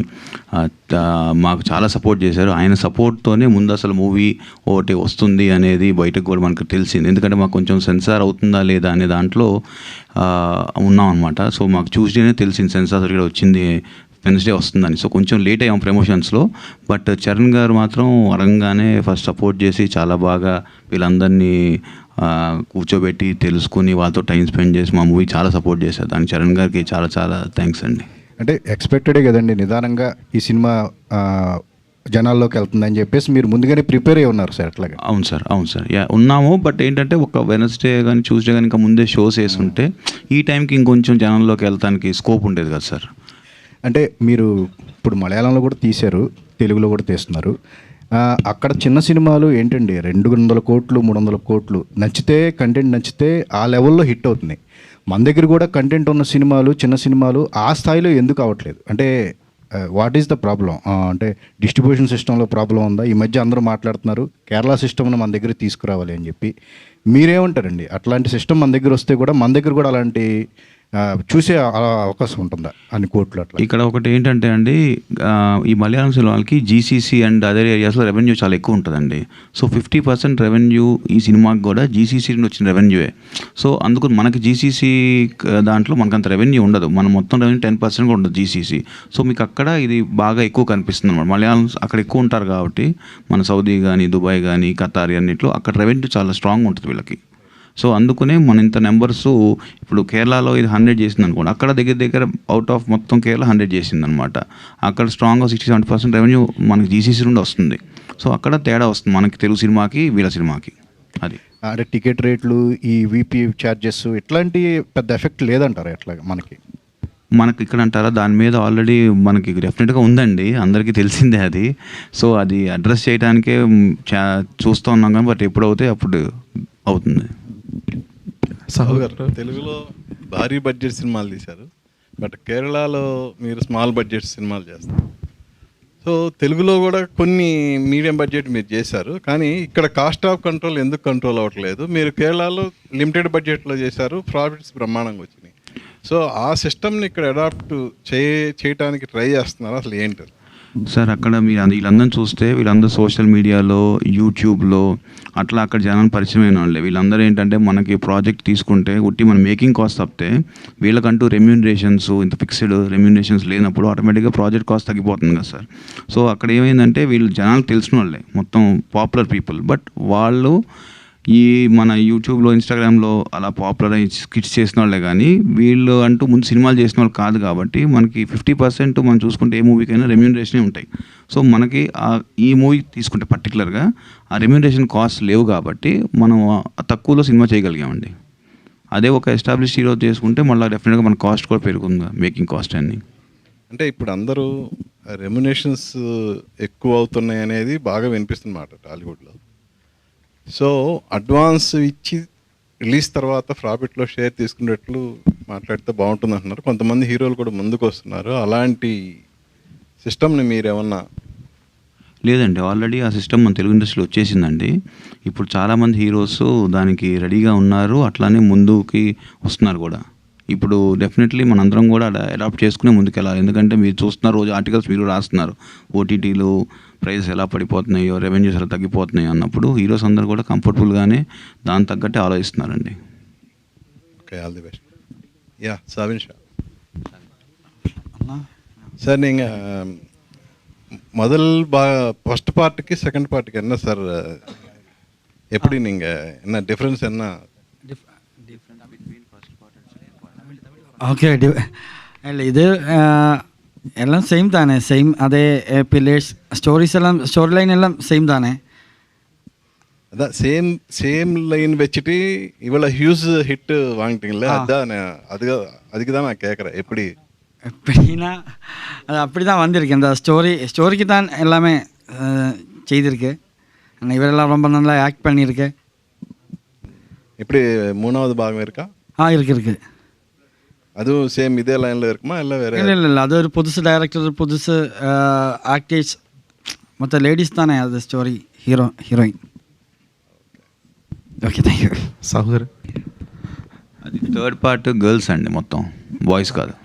మాకు చాలా సపోర్ట్ చేశారు. ఆయన సపోర్ట్తోనే ముందు అసలు మూవీ ఒకటి వస్తుంది అనేది బయటకు కూడా మనకు తెలిసింది. ఎందుకంటే మాకు కొంచెం సెన్సార్ అవుతుందా లేదా అనే దాంట్లో ఉన్నాం అనమాట. సో మాకు ట్యూస్డేనే తెలిసింది సెన్సార్ సర్టిఫికేట్ వచ్చింది, వెన్స్డే వస్తుందని. సో కొంచెం లేట్ అయ్యాం ప్రమోషన్స్లో. బట్ చరణ్ గారు మాత్రం అడగంగానే ఫస్ట్ సపోర్ట్ చేసి చాలా బాగా వీళ్ళందరినీ కూర్చోబెట్టి తెలుసుకుని వాళ్ళతో టైం స్పెండ్ చేసి మా మూవీ చాలా సపోర్ట్ చేశారు. దానికి చరణ్ గారికి చాలా చాలా థ్యాంక్స్ అండి. అంటే ఎక్స్పెక్టెడే కదండి, నిదానంగా ఈ సినిమా జనాల్లోకి వెళ్తుందని చెప్పేసి మీరు ముందుగానే ప్రిపేర్ అయ్యి ఉన్నారు సార్ అట్లాగా? అవును సార్, అవును సార్, ఉన్నాము. బట్ ఏంటంటే ఒక వెనస్డే కానీ ట్యూస్డే కానీ ఇంకా ముందే షోస్ వేస్తుంటే ఈ టైంకి ఇంకొంచెం జనంలోకి వెళ్తానికి స్కోప్ ఉండేది కదా సార్. అంటే మీరు ఇప్పుడు మలయాళంలో కూడా తీశారు, తెలుగులో కూడా తీస్తున్నారు. అక్కడ చిన్న సినిమాలు ఏంటండి 200 కోట్లు 300 కోట్లు నచ్చితే, కంటెంట్ నచ్చితే ఆ లెవెల్లో హిట్ అవుతుంది. మన దగ్గర కూడా కంటెంట్ ఉన్న సినిమాలు, చిన్న సినిమాలు ఆ స్థాయిలో ఎందుకు అవ్వట్లేదు? అంటే వాట్ ఈస్ ద ప్రాబ్లం? అంటే డిస్ట్రిబ్యూషన్ సిస్టంలో ప్రాబ్లం ఉందా? ఈ మధ్య అందరూ మాట్లాడుతున్నారు కేరళ సిస్టమ్ను మన దగ్గర తీసుకురావాలి అని చెప్పి. మీరేమంటారండి? అట్లాంటి సిస్టమ్ మన దగ్గర వస్తే కూడా మన దగ్గర కూడా అలాంటి చూసే అవకాశం ఉంటుందా అన్ని కోట్లు అట్లా? ఇక్కడ ఒకటి ఏంటంటే అండి, ఈ మలయాళం సినిమాలకి జీసీసీ అండ్ అదర్ ఏరియాస్లో రెవెన్యూ చాలా ఎక్కువ ఉంటుందండి. సో 50% రెవెన్యూ ఈ సినిమాకి కూడా జీసీసీ నుండి వచ్చిన రెవెన్యూవే. సో అందుకు మనకి జీసీసీ దాంట్లో మనకు అంత రెవెన్యూ ఉండదు, మన మొత్తం రెవెన్యూ 10% కూడా ఉండదు జీసీసీ. సో మీకు అక్కడ ఇది బాగా ఎక్కువ కనిపిస్తుంది అనమాట. మలయాళం అక్కడ ఎక్కువ ఉంటారు కాబట్టి, మన సౌదీ కానీ దుబాయ్ కానీ ఖతార్ అన్నింటిలో అక్కడ రెవెన్యూ చాలా స్ట్రాంగ్ ఉంటుంది వీళ్ళకి. సో అందుకనే మన ఇంత నెంబర్స్, ఇప్పుడు కేరళలో ఇది 100 చేసింది అనుకోండి, అక్కడ దగ్గర అవుట్ ఆఫ్ మొత్తం కేరళ 100 చేసింది అనమాట. అక్కడ స్ట్రాంగ్గా 60-70% రెవెన్యూ మనకి జీసీసీ నుండి వస్తుంది. సో అక్కడ తేడా వస్తుంది మనకి తెలుగు సినిమాకి వీళ్ళ సినిమాకి. అది అంటే టికెట్ రేట్లు, ఈ వీపీ ఛార్జెస్ ఇట్లాంటి పెద్ద ఎఫెక్ట్ లేదంటారా ఎట్లా మనకి ఇక్కడ అంటారా? దాని మీద ఆల్రెడీ మనకి డెఫినెట్గా ఉందండి, అందరికీ తెలిసిందే అది. సో అది అడ్రస్ చేయడానికే చూస్తూ ఉన్నాం కానీ, బట్ ఎప్పుడవుతే అప్పుడు అవుతుంది. సాహు గారు, తెలుగులో భారీ బడ్జెట్ సినిమాలు తీశారు, బట్ కేరళలో మీరు స్మాల్ బడ్జెట్ సినిమాలు చేస్తారు. సో తెలుగులో కూడా కొన్ని మీడియం బడ్జెట్ మీరు చేశారు, కానీ ఇక్కడ కాస్ట్ ఆఫ్ కంట్రోల్ ఎందుకు కంట్రోల్ అవ్వట్లేదు? మీరు కేరళలో లిమిటెడ్ బడ్జెట్లో చేశారు, ప్రాఫిట్స్ బ్రహ్మాండంగా వచ్చినాయి. సో ఆ సిస్టమ్ని ఇక్కడ అడాప్ట్ చేయడానికి ట్రై చేస్తున్నారు, అసలు ఏంటి సార్? అక్కడ మీరు వీళ్ళందరూ చూస్తే వీళ్ళందరూ సోషల్ మీడియాలో, యూట్యూబ్లో అట్లా అక్కడ జనం పరిచయమైన వాళ్ళే. వీళ్ళందరూ ఏంటంటే మనకి ప్రాజెక్ట్ తీసుకుంటే ఉట్టి మన మేకింగ్ కాస్ట్ తప్పితే వీళ్ళకంటూ రెమ్యూనరేషన్స్, ఇంత ఫిక్స్డ్ రెమ్యూనరేషన్స్ లేనప్పుడు ఆటోమేటిక్గా ప్రాజెక్ట్ కాస్ట్ తగ్గిపోతుంది కదా సార్. సో అక్కడ ఏమైందంటే వీళ్ళు జనాలకు తెలిసిన వాళ్ళే, మొత్తం పాపులర్ పీపుల్, బట్ వాళ్ళు ఈ మన యూట్యూబ్లో ఇన్స్టాగ్రామ్లో అలా పాపులర్ అయ్యి స్కిట్స్ చేసిన వాళ్ళే కానీ వీళ్ళు అంటూ ముందు సినిమాలు చేసిన వాళ్ళు కాదు కాబట్టి మనకి 50% మనం చూసుకుంటే ఏ మూవీకైనా రెమ్యూనరేషనే ఉంటాయి. సో మనకి ఈ మూవీ తీసుకుంటే పర్టికులర్గా ఆ రెమ్యూనరేషన్ కాస్ట్ లేవు కాబట్టి మనం తక్కువలో సినిమా చేయగలిగామండి. అదే ఒక ఎస్టాబ్లిష్ హీరో చేసుకుంటే మళ్ళీ డెఫినెట్గా మన కాస్ట్ కూడా పెరుగుతుంది, మేకింగ్ కాస్ట్ అన్ని. అంటే ఇప్పుడు అందరూ రెమ్యునేషన్స్ ఎక్కువ అవుతున్నాయి అనేది బాగా వినిపిస్తుందన్నమాట టాలీవుడ్లో. సో అడ్వాన్స్ ఇచ్చి రిలీజ్ తర్వాత ప్రాఫిట్లో షేర్ తీసుకునేట్లు మాట్లాడితే బాగుంటుంది అంటున్నారు. కొంతమంది హీరోలు కూడా ముందుకు వస్తున్నారు. అలాంటి సిస్టమ్ని మీరేమన్నా? లేదండి, ఆల్రెడీ ఆ సిస్టమ్ మన తెలుగు ఇండస్ట్రీలో వచ్చేసిందండి. ఇప్పుడు చాలామంది హీరోస్ దానికి రెడీగా ఉన్నారు, అట్లానే ముందుకి వస్తున్నారు కూడా. ఇప్పుడు డెఫినెట్లీ మనందరం కూడా అడాప్ట్ చేసుకునే ముందుకెళ్ళాలి. ఎందుకంటే మీరు చూస్తున్నారు, రోజు ఆర్టికల్స్ మీరు రాస్తున్నారు, ఓటీటీలు ప్రైజెస్ ఎలా పడిపోతున్నాయో, రెవెన్యూస్ ఎలా తగ్గిపోతున్నాయో అన్నప్పుడు హీరోస్ అందరూ కూడా కంఫర్టబుల్గానే దాని తగ్గట్టే ఆలోచిస్తున్నారండి. Okay, all the best. Yeah, Savin Sha sir, நீங்கள் முதல் ஃபஸ்ட் பார்ட்டுக்கு செகண்ட் பார்ட்டுக்கு என்ன சார், எப்படி நீங்கள் என்ன டிஃப்ரென்ஸ் என்ன? ഓക്കെ, അല്ല ഇത് എല്ലാം സെയിം താനേ, സെയിം അതേ പില്ലേഴ്സ്, സ്റ്റോറീസ് എല്ലാം, സ്റ്റോറി ലൈൻ எல்லாம் சேம் தானே. அதான் சேம் லைன் வச்சுட்டு இவ்வளோ ஹியூஸ் ஹிட்டு வாங்கிட்டீங்களே, அதுதான் அதுக்கு தான் நான் கேட்குறேன். எப்படின்னா அது அப்படி தான் வந்திருக்கு. அந்த ஸ்டோரிக்கு தான் எல்லாமே செய்திருக்கு. இவரெல்லாம் ரொம்ப நல்லா ஆக்ட் பண்ணியிருக்கு. எப்படி மூணாவது பாகம் இருக்கா? இருக்கு. அதுவும் சேம் இதே லைனில் இருக்குமா இல்லை வேறு? இல்லை, அது ஒரு புதுசு டைரக்டர், புதுசு ஆக்டர்ஸ், மொத்த லேடிஸ் தானே அது story, heroine. Okay, thank you. Sagar, అది థర్డ్ పార్ట్ గర్ల్స్ అండి, మొత్తం బాయ్స్ కాదు.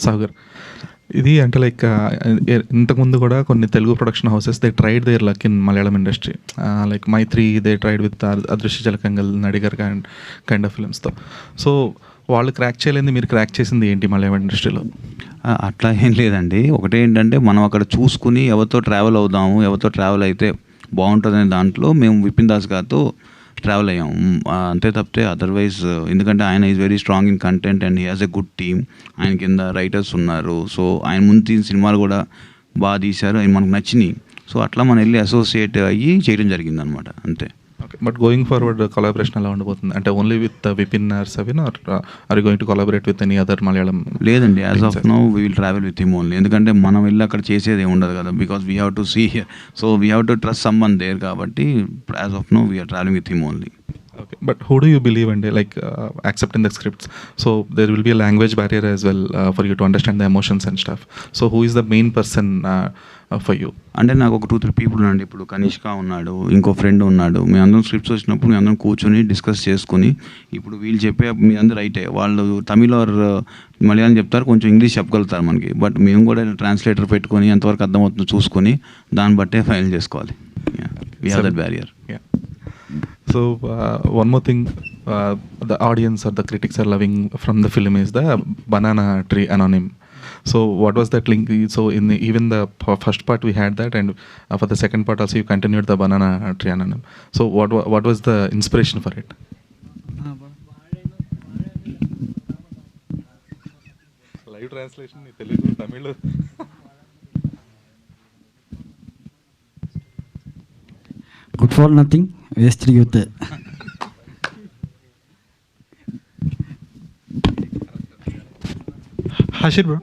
సాగర్, ఇది అంటే లైక్ ఇంతకుముందు కూడా కొన్ని Telugu production houses they tried their luck in Malayalam industry, like Mythri they tried with Adrishya Jalakangal, Nadigar kind of ఫిల్మ్స్తో. సో వాళ్ళు క్రాక్ చేయలేంది, మీరు క్రాక్ చేసింది ఏంటి మలయాళం ఇండస్ట్రీలో? అట్లా ఏం లేదండి. ఒకటేంటంటే మనం అక్కడ చూసుకుని ఎవరితో ట్రావెల్ అవుదాము, ఎవరితో ట్రావెల్ అయితే బాగుంటుందనే దాంట్లో మేము విపిన్ దాస్ గారితో ట్రావెల్ అయ్యాం అంతే తప్పితే అదర్వైజ్, ఎందుకంటే ఆయన is very strong in content and he has a good team. ఆయన కింద రైటర్స్ ఉన్నారు. సో ఆయన ముందు తీసిన సినిమాలు కూడా బాగా తీశారు, అవి మనకు నచ్చినాయి. సో అట్లా మనం వెళ్ళి అసోసియేట్ అయ్యి చేయడం జరిగింది అనమాట, అంతే. Okay, but going forward collaboration ఎలా ఉండబోతుంది? అంటే only with Vipin or Savin, are you going to collaborate with any other Malayalam? లేదండి, as of now we will travel with him only. ఎందుకంటే మనం వెళ్ళి అక్కడ చేసేది ఏమి ఉండదు కదా, because we have to see here. So we have to trust someone there కాబట్టి as of now we are travelling with him only. Okay, but who do you believe in, like accepting the scripts? So there will be a language barrier as well for you to understand the emotions and stuff. So who is the main person for you? అంటే నాకు ఒక 2-3 people ఉన్నాడు. ఇప్పుడు కనిష్క ఉన్నాడు, ఇంకో friend ఉన్నాడు. మీ అందరం scripts వచ్చినప్పుడు మీ అందరం కూర్చొని డిస్కస్ చేసుకుని, ఇప్పుడు వీళ్ళు చెప్పే మీ అందరూ రైటే, వాళ్ళు తమిళ ఆర్ మలయాళం చెప్తారు, కొంచెం ఇంగ్లీష్ చెప్పగలుగుతారు మనకి. బట్ మేము కూడా ట్రాన్స్లేటర్ పెట్టుకొని ఎంతవరకు అర్థమవుతుందో చూసుకొని దాన్ని బట్టే ఫైనల్ చేసుకోవాలి. We have that barrier. So one more thing, the audience or the critics are loving from the film is the banana tree anonym. So what was that link? So in even the first part we had that, and for the second part also you continued the banana tree anonym. So what was the inspiration for it? Live translation in Telugu, Tamil. Good for nothing, wasted youth. Hashir bro,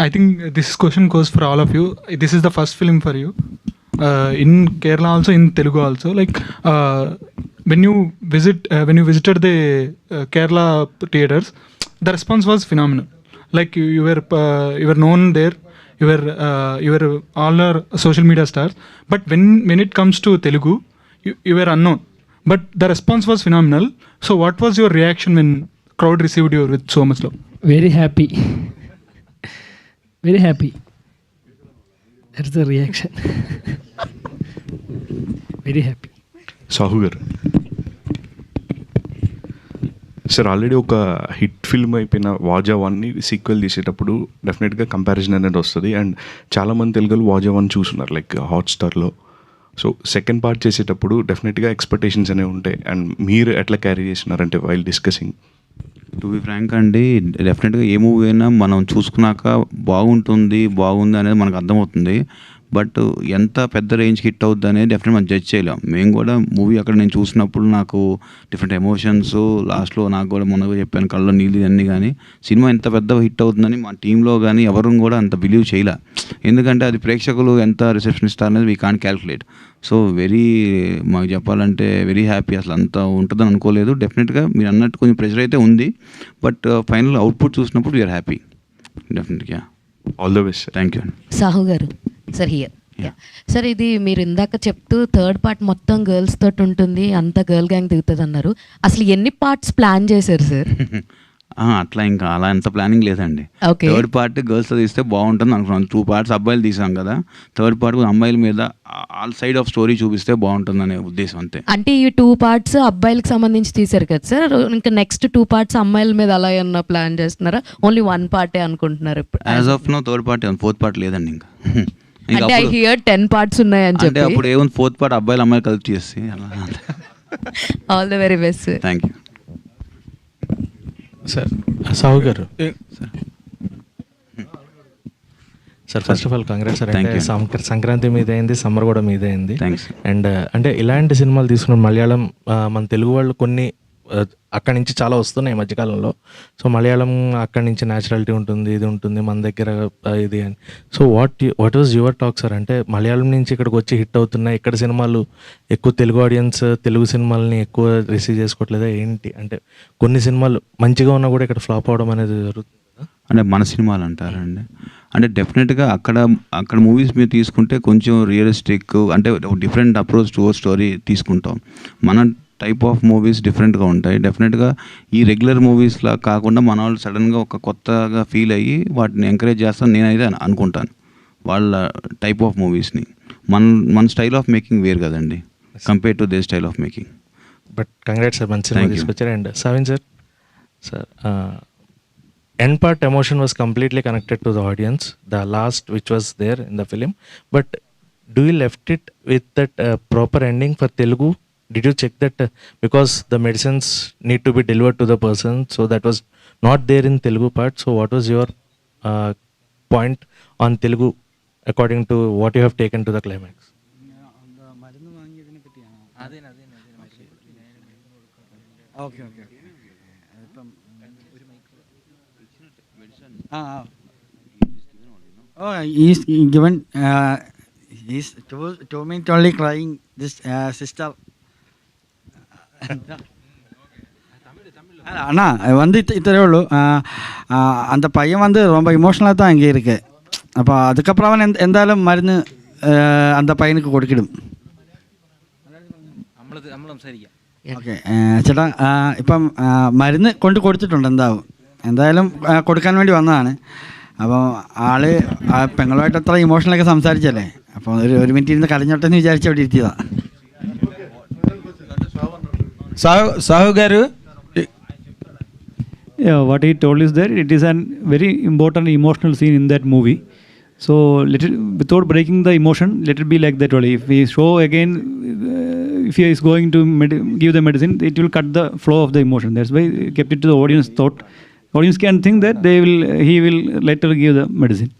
I think this question goes for all of you. This is the first film for you in Kerala also, in Telugu also. Like when you visited the Kerala theaters, the response was phenomenal. Like you were known there. You were all our social media stars, but when it comes to Telugu, you were unknown, but the response was phenomenal. So what was your reaction when crowd received you with so much love? Very happy. Very happy. That's the reaction. Very happy. Sahu garu, sir already ఒక hit film అయిపోయిన వాజా 1ని sequel తీసేటప్పుడు డెఫినెట్గా comparison అనేది వస్తుంది. And చాలామంది తెలుగులో వాజా 1 చూస్తున్నారు, లైక్ హాట్స్టార్లో. సో సెకండ్ పార్ట్ చేసేటప్పుడు డెఫినెట్గా ఎక్స్పెక్టేషన్స్ అనేవి ఉంటాయి. అండ్ మీరు ఎట్లా క్యారీ చేసినారంటే while discussing? To be frank అండి, డెఫినెట్గా ఏ మూవీ అయినా మనం చూసుకున్నాక బాగుంది అనేది మనకు అర్థమవుతుంది. బట్ ఎంత పెద్ద రేంజ్కి హిట్ అవుద్ది అనేది డెఫినెట్ మనం జడ్జ్ చేయలేం. మేము కూడా మూవీ అక్కడ నేను చూసినప్పుడు నాకు డిఫరెంట్ ఎమోషన్స్, లాస్ట్లో నాకు కూడా మొన్న చెప్పాను కళ్ళలో నీళ్ళు అన్నీ, కానీ సినిమా ఎంత పెద్ద హిట్ అవుతుందని మా టీంలో కానీ ఎవరు కూడా అంత బిలీవ్ చేయలే. ఎందుకంటే అది ప్రేక్షకులు ఎంత రిసెప్షన్ ఇస్తారు అనేది వీ కాంట్ క్యాల్కులేట్. సో మాకు చెప్పాలంటే వెరీ హ్యాపీ. అసలు అంత ఉంటుందని అనుకోలేదు. డెఫినెట్గా మీరు అన్నట్టు కొంచెం ప్రెషర్ అయితే ఉంది, బట్ ఫైనల్ అవుట్పుట్ చూసినప్పుడు వీఆర్ హ్యాపీ డెఫినెట్గా. All the best. Thank you. Sahu garu sir here. Sir ఇది మీరు ఇందాక చెప్తూ థర్డ్ పార్ట్ మొత్తం గర్ల్స్ తోటి ఉంటుంది, అంత గర్ల్ గ్యాంగ్ దిగుతుంది అన్నారు. అసలు ఎన్ని పార్ట్స్ ప్లాన్ చేశారు సార్? అట్లా ఇంకా అలా ఎంత ప్లానింగ్ లేదండి. Okay. థర్డ్ పార్ట్ గర్ల్స్తో తీస్తే బాగుంటుంది అనుకున్నాను. 2 పార్ట్స్ అబ్బాయిలు తీసాం కదా, థర్డ్ పార్ట్ అమ్మాయిల మీద ఆల్ సైడ్ ఆఫ్ స్టోరీ చూపిస్తే బాగుంటుంది అనే ఉద్దేశం అంతే. అంటే ఈ 2 పార్ట్స్ అబ్బాయిలకు సంబంధించి తీశారు కదా సార్, ఇంకా నెక్స్ట్ 2 పార్ట్స్ అమ్మాయిల మీద అలా ఏమన్నా ప్లాన్ చేస్తున్నారా? ఓన్లీ 1 పార్టే అనుకుంటున్నారు ఇప్పుడు? As of now third part, fourth part లేదండి ఇంకా. అంటే ఐ హియర్ 10 పార్ట్స్ ఉన్నాయని అంటే చెప్పి. అప్పుడు ఏముంది, ఫోర్త్ పార్ట్ అబ్బాయిలు అమ్మాయిలు కలిపి చేసి అలా. All the very best sir. Thank you sir. Sahu garu sir, first of all congrats sir. అంటే సంక్రాంతి మీద అయింది, సమ్మర్ కూడా మీద అయింది. అండ్ అంటే ఇలాంటి సినిమాలు తీసుకున్న మలయాళం మన తెలుగు వాళ్ళు కొన్ని అక్కడి నుంచి చాలా వస్తున్నాయి ఈ మధ్యకాలంలో. సో మలయాళం అక్కడి నుంచి న్యాచురాలిటీ ఉంటుంది, ఇది ఉంటుంది మన దగ్గర ఇది అని. So what was your talk sir? అంటే మలయాళం నుంచి ఇక్కడికి వచ్చి హిట్ అవుతున్నాయి, ఇక్కడ సినిమాలు ఎక్కువ తెలుగు ఆడియన్స్ తెలుగు సినిమాలని ఎక్కువ రిసీవ్ చేసుకోవట్లేదా ఏంటి? అంటే కొన్ని సినిమాలు మంచిగా ఉన్నా కూడా ఇక్కడ ఫ్లాప్ అవడం అనేది జరుగుతుంది. అంటే మన సినిమాలు అంటారండి. అంటే డెఫినెట్గా అక్కడ మూవీస్ మీరు తీసుకుంటే కొంచెం రియలిస్టిక్, అంటే డిఫరెంట్ అప్రోచ్ టు స్టోరీ తీసుకుంటాం. మన టైప్ ఆఫ్ మూవీస్ డిఫరెంట్గా ఉంటాయి. డెఫినెట్గా ఈ రెగ్యులర్ మూవీస్లా కాకుండా మన వాళ్ళు సడన్గా ఒక కొత్తగా ఫీల్ అయ్యి వాటిని ఎంకరేజ్ చేస్తాను నేనైతే అనుకుంటాను. వాళ్ళ టైప్ ఆఫ్ మూవీస్ని మన స్టైల్ ఆఫ్ మేకింగ్ వేరు కదండి compare to they style of making. But congrats sir, మంచి సినిమా తీసుకొచ్చారు. And సవిన్ sir, end part emotion was completely connected to the audience, the last which was there in the film, but do you left it with that proper ending for Telugu? Did you check that because the medicines need to be delivered to the person, so that was not there in Telugu part? So what was your point on Telugu according to what you have taken to the climax? Okay. He's given. He's told me only crying. This sister. அண்ணா வந்து இத்தனை உள்ள அந்த பையன் வந்து ரொம்ப இமோஷனலாக தான் அங்கே இருக்கு. அப்போ அதுக்கப்புறம் அவன் எந்தாலும் மருந்து அந்த பையனுக்கு கொடுக்கிடும். ഓക്കെ ചേട്ടാ, ഇപ്പം മരുന്ന് കൊടുത്തിട്ടുണ്ട്. എന്തായാലും കൊടുക്കാൻ വേണ്ടി വന്നതാണ്. അപ്പോൾ ആള് പെങ്ങളുമായിട്ട് അത്ര ഇമോഷണലൊക്കെ സംസാരിച്ചല്ലേ, അപ്പോൾ ഒരു മിനിറ്റ് ഇരുന്ന് കരഞ്ഞോട്ടെ എന്ന് വിചാരിച്ച് അവിടെ ഇരുത്തിയതാ. Sahu garu, what he told is that it is a very important emotional scene in that movie. So without breaking the emotion, let it be like that only. If we show again, if he is going to give the medicine, it will cut the flow of the emotion. That's why he kept it to the audience thought. Audience can think that he will later give the medicine.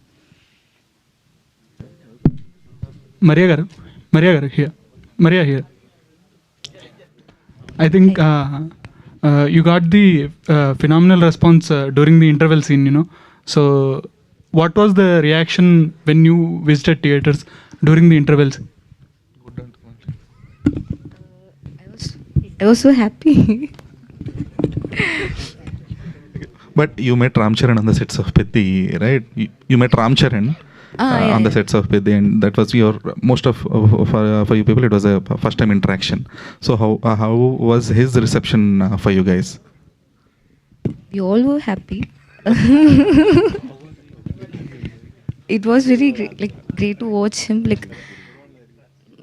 Maria garu here. Maria here. I think you got the phenomenal response during the interval scene, So what was the reaction when you visited theaters during the intervals? I was so happy. But you met Ram Charan on the sets of Pethi, right? You met Ram Charan on the sets of Pethi, and that was your most of for you people. It was a first time interaction. So how was his reception for you guys? We all were happy. It was very great to watch him. Like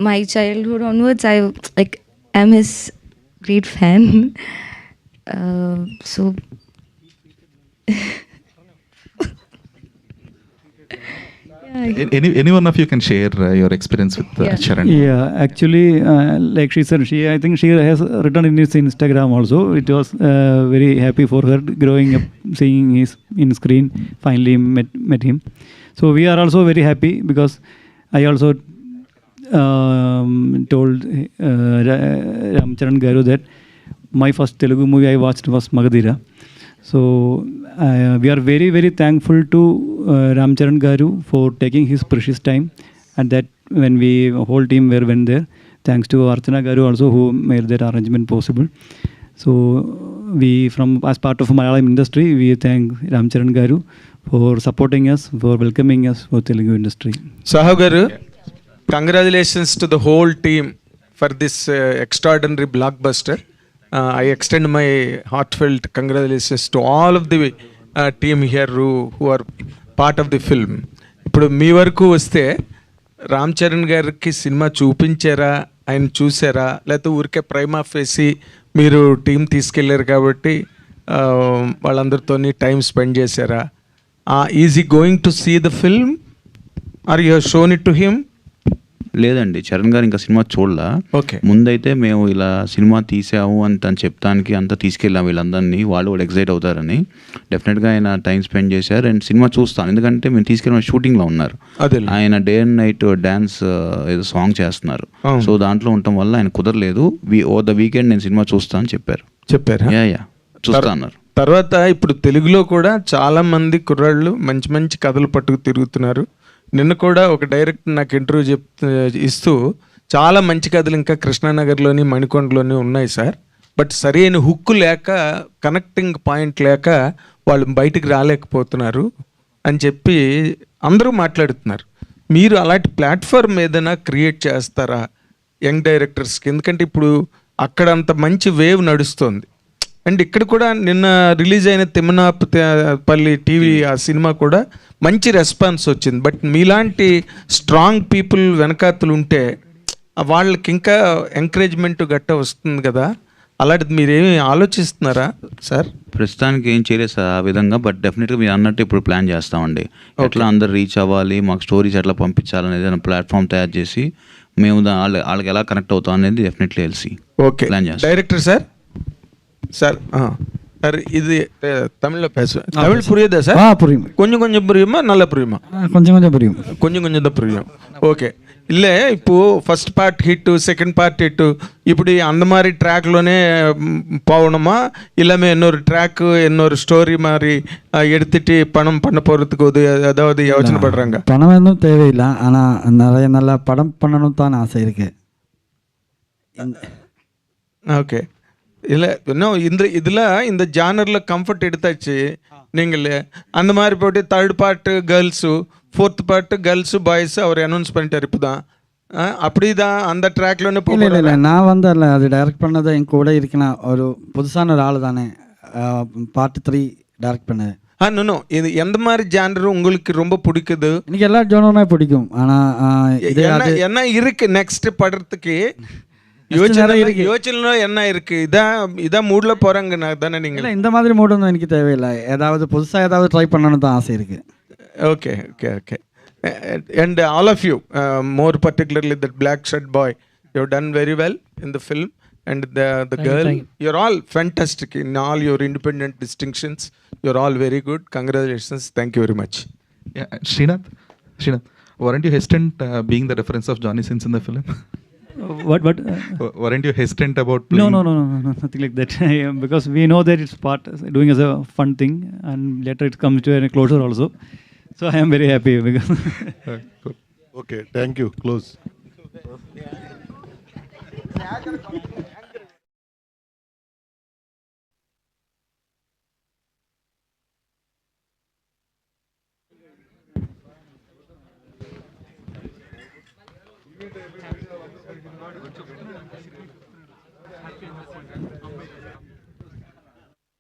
my childhood onwards, I am his great fan. So Any one of you can share your experience with Charan. Yeah, actually, like she said, I think she has written in his Instagram also. It was very happy for her growing up, seeing his in screen. Finally met him. So we are also very happy because I also told Ramcharan Garu that my first Telugu movie I watched was Magadira. So we are very, very thankful to Ramcharan Garu for taking his precious time, and that when we whole team went there, thanks to Archana Garu also who made that arrangement possible. So we, from as part of Malayalam industry, we thank Ramcharan Garu for supporting us, for welcoming us for Telugu industry. Sahu Garu, congratulations to the whole team for this extraordinary blockbuster. I extend my heartfelt congratulations to all of the team here who are part of the film. ఇప్పుడు మీ వరకు వస్తే రామ్ చరణ్ గారికి cinema చూపించారా, ఆయన చూసారా, లేకపోతే ఊరికే prima facie మీరు team తీసుకెళ్ళారు కాబట్టి వాళ్ళందరితోని టైం స్పెండ్ చేశారా? Is he going to see the film or you shown it to him? లేదండి, చరణ్ గారు ఇంకా సినిమా చూడలా. ముందైతే మేము ఇలా సినిమా తీసాము అని తను చెప్తానికి అంతా తీసుకెళ్ళాం వీళ్ళందరినీ, వాళ్ళు కూడా ఎక్సైట్ అవుతారని. డెఫినెట్గా ఆయన టైం స్పెండ్ చేశారు అండ్ సినిమా చూస్తాను, ఎందుకంటే మేము తీసుకెళ్ళిన షూటింగ్లో ఉన్నారు. ఆయన డే అండ్ నైట్ డ్యాన్స్ ఏదో సాంగ్ చేస్తున్నారు. సో దాంట్లో ఉండటం వల్ల ఆయన కుదరలేదు. ఓవర్ ద వీకెండ్ నేను సినిమా చూస్తా అని చెప్పారు. యా చూస్తా అన్నారు. తర్వాత ఇప్పుడు తెలుగులో కూడా చాలా మంది కుర్రాళ్ళు మంచి మంచి కథలు పట్టుకు తిరుగుతున్నారు. నిన్న కూడా ఒక డైరెక్టర్ నాకు ఇంటర్వ్యూ ఇస్తూ చాలా మంచి కథలు ఇంకా కృష్ణానగర్లోని మణికొండలోని ఉన్నాయి సార్, బట్ సరైన హుక్కు లేక, కనెక్టింగ్ పాయింట్ లేక వాళ్ళు బయటికి రాలేకపోతున్నారు అని చెప్పి అందరూ మాట్లాడుతున్నారు. మీరు అలాంటి ప్లాట్ఫామ్ ఏదైనా క్రియేట్ చేస్తారా యంగ్ డైరెక్టర్స్కి? ఎందుకంటే ఇప్పుడు అక్కడ అంత మంచి వేవ్ నడుస్తుంది అండ్ ఇక్కడ కూడా నిన్న రిలీజ్ అయిన తిమ్మనాపల్లి టీవీ ఆ సినిమా కూడా మంచి రెస్పాన్స్ వచ్చింది. బట్ మీలాంటి స్ట్రాంగ్ పీపుల్ వెనకాతలు ఉంటే వాళ్ళకి ఇంకా ఎంకరేజ్మెంట్ గట్ట వస్తుంది కదా, అలాంటిది మీరేమి ఆలోచిస్తున్నారా సార్? ప్రస్తుతానికి ఏం చేయలేదు సార్ ఆ విధంగా, బట్ డెఫినెట్గా మీరు అన్నట్టు ఇప్పుడు ప్లాన్ చేస్తామండి. ఎట్లా అందరు రీచ్ అవ్వాలి, మాకు స్టోరీస్ ఎట్లా పంపించాలనేది ప్లాట్ఫామ్ తయారు చేసి మేము వాళ్ళకి ఎలా కనెక్ట్ అవుతాం అనేది డెఫినెట్లీ తెలిసి ప్లాన్ చేస్తాం. డైరెక్టర్ సార్ சார் இது தமிழில் பேசுவேன். தமிழ் புரியுதா சார்? புரியும். கொஞ்சம் கொஞ்சம் புரியுமா, நல்லா புரியுமா? கொஞ்சம் கொஞ்சம் புரியும். கொஞ்சம் கொஞ்சம் தான் புரியும். ఓకే. இல்லை இப்போது first part hit, second part hit, இப்படி அந்த மாதிரி ட்ராக்லோனே போகணுமா, இல்லாமல் இன்னொரு ட்ராக்கு இன்னொரு ஸ்டோரி மாதிரி எடுத்துட்டு பணம் பண்ண போகிறதுக்கு ஏதாவது யோசனை படுறாங்க? பணம் எதுவும் தேவையில்லை, ஆனால் நிறைய நல்ல படம் பண்ணணும் தான் ஆசை இருக்கு. ஓகே. இல்லை இன்னும் இந்த ஜானரில் கம்ஃபர்ட் எடுத்தாச்சு நீங்கள். அந்த மாதிரி போட்டு third part girls, fourth part girls boys அவர் அனௌன்ஸ் பண்ணிட்டார் இப்போ தான். அப்படி தான் அந்த ட்ராக்லன்னு இல்லை இல்லை நான் வந்து இல்லை, அது டைரக்ட் பண்ணதை என் கூட இருக்கணும் ஒரு புதுசான ஒரு ஆள் தானே. பார்ட் 3 டைரக்ட் பண்ணது. இன்னும் இது எந்த மாதிரி ஜானர் உங்களுக்கு ரொம்ப பிடிக்குது? எனக்கு எல்லா ஜானருமே பிடிக்கும், ஆனால் என்ன இருக்கு நெக்ஸ்ட் படத்துக்கு யோசனை என்ன இருக்கு? இதான் மூட்ல போறாங்க தானே நீங்க? இந்த மாதிரி மூட் ஒன்றும் எனக்கு தேவையில்லை, ஏதாவது புதுசாக ஏதாவது ட்ரை பண்ணணும் தான் ஆசை இருக்கு. Okay okay okay. And all of you, more particularly that black shirt boy, you have done very well in the film, and the girl, you're all fantastic in all your independent distinctions. You're all very good. Congratulations. Thank you very much. Yeah, Srinath, weren't you hesitant being the reference of Johnny Sins in the film? What? Weren't you hesitant about playing? No, nothing like that. Because we know that it's doing as a fun thing, and later it comes to a closure also. So I am very happy because. Cool. Okay, thank you. Close.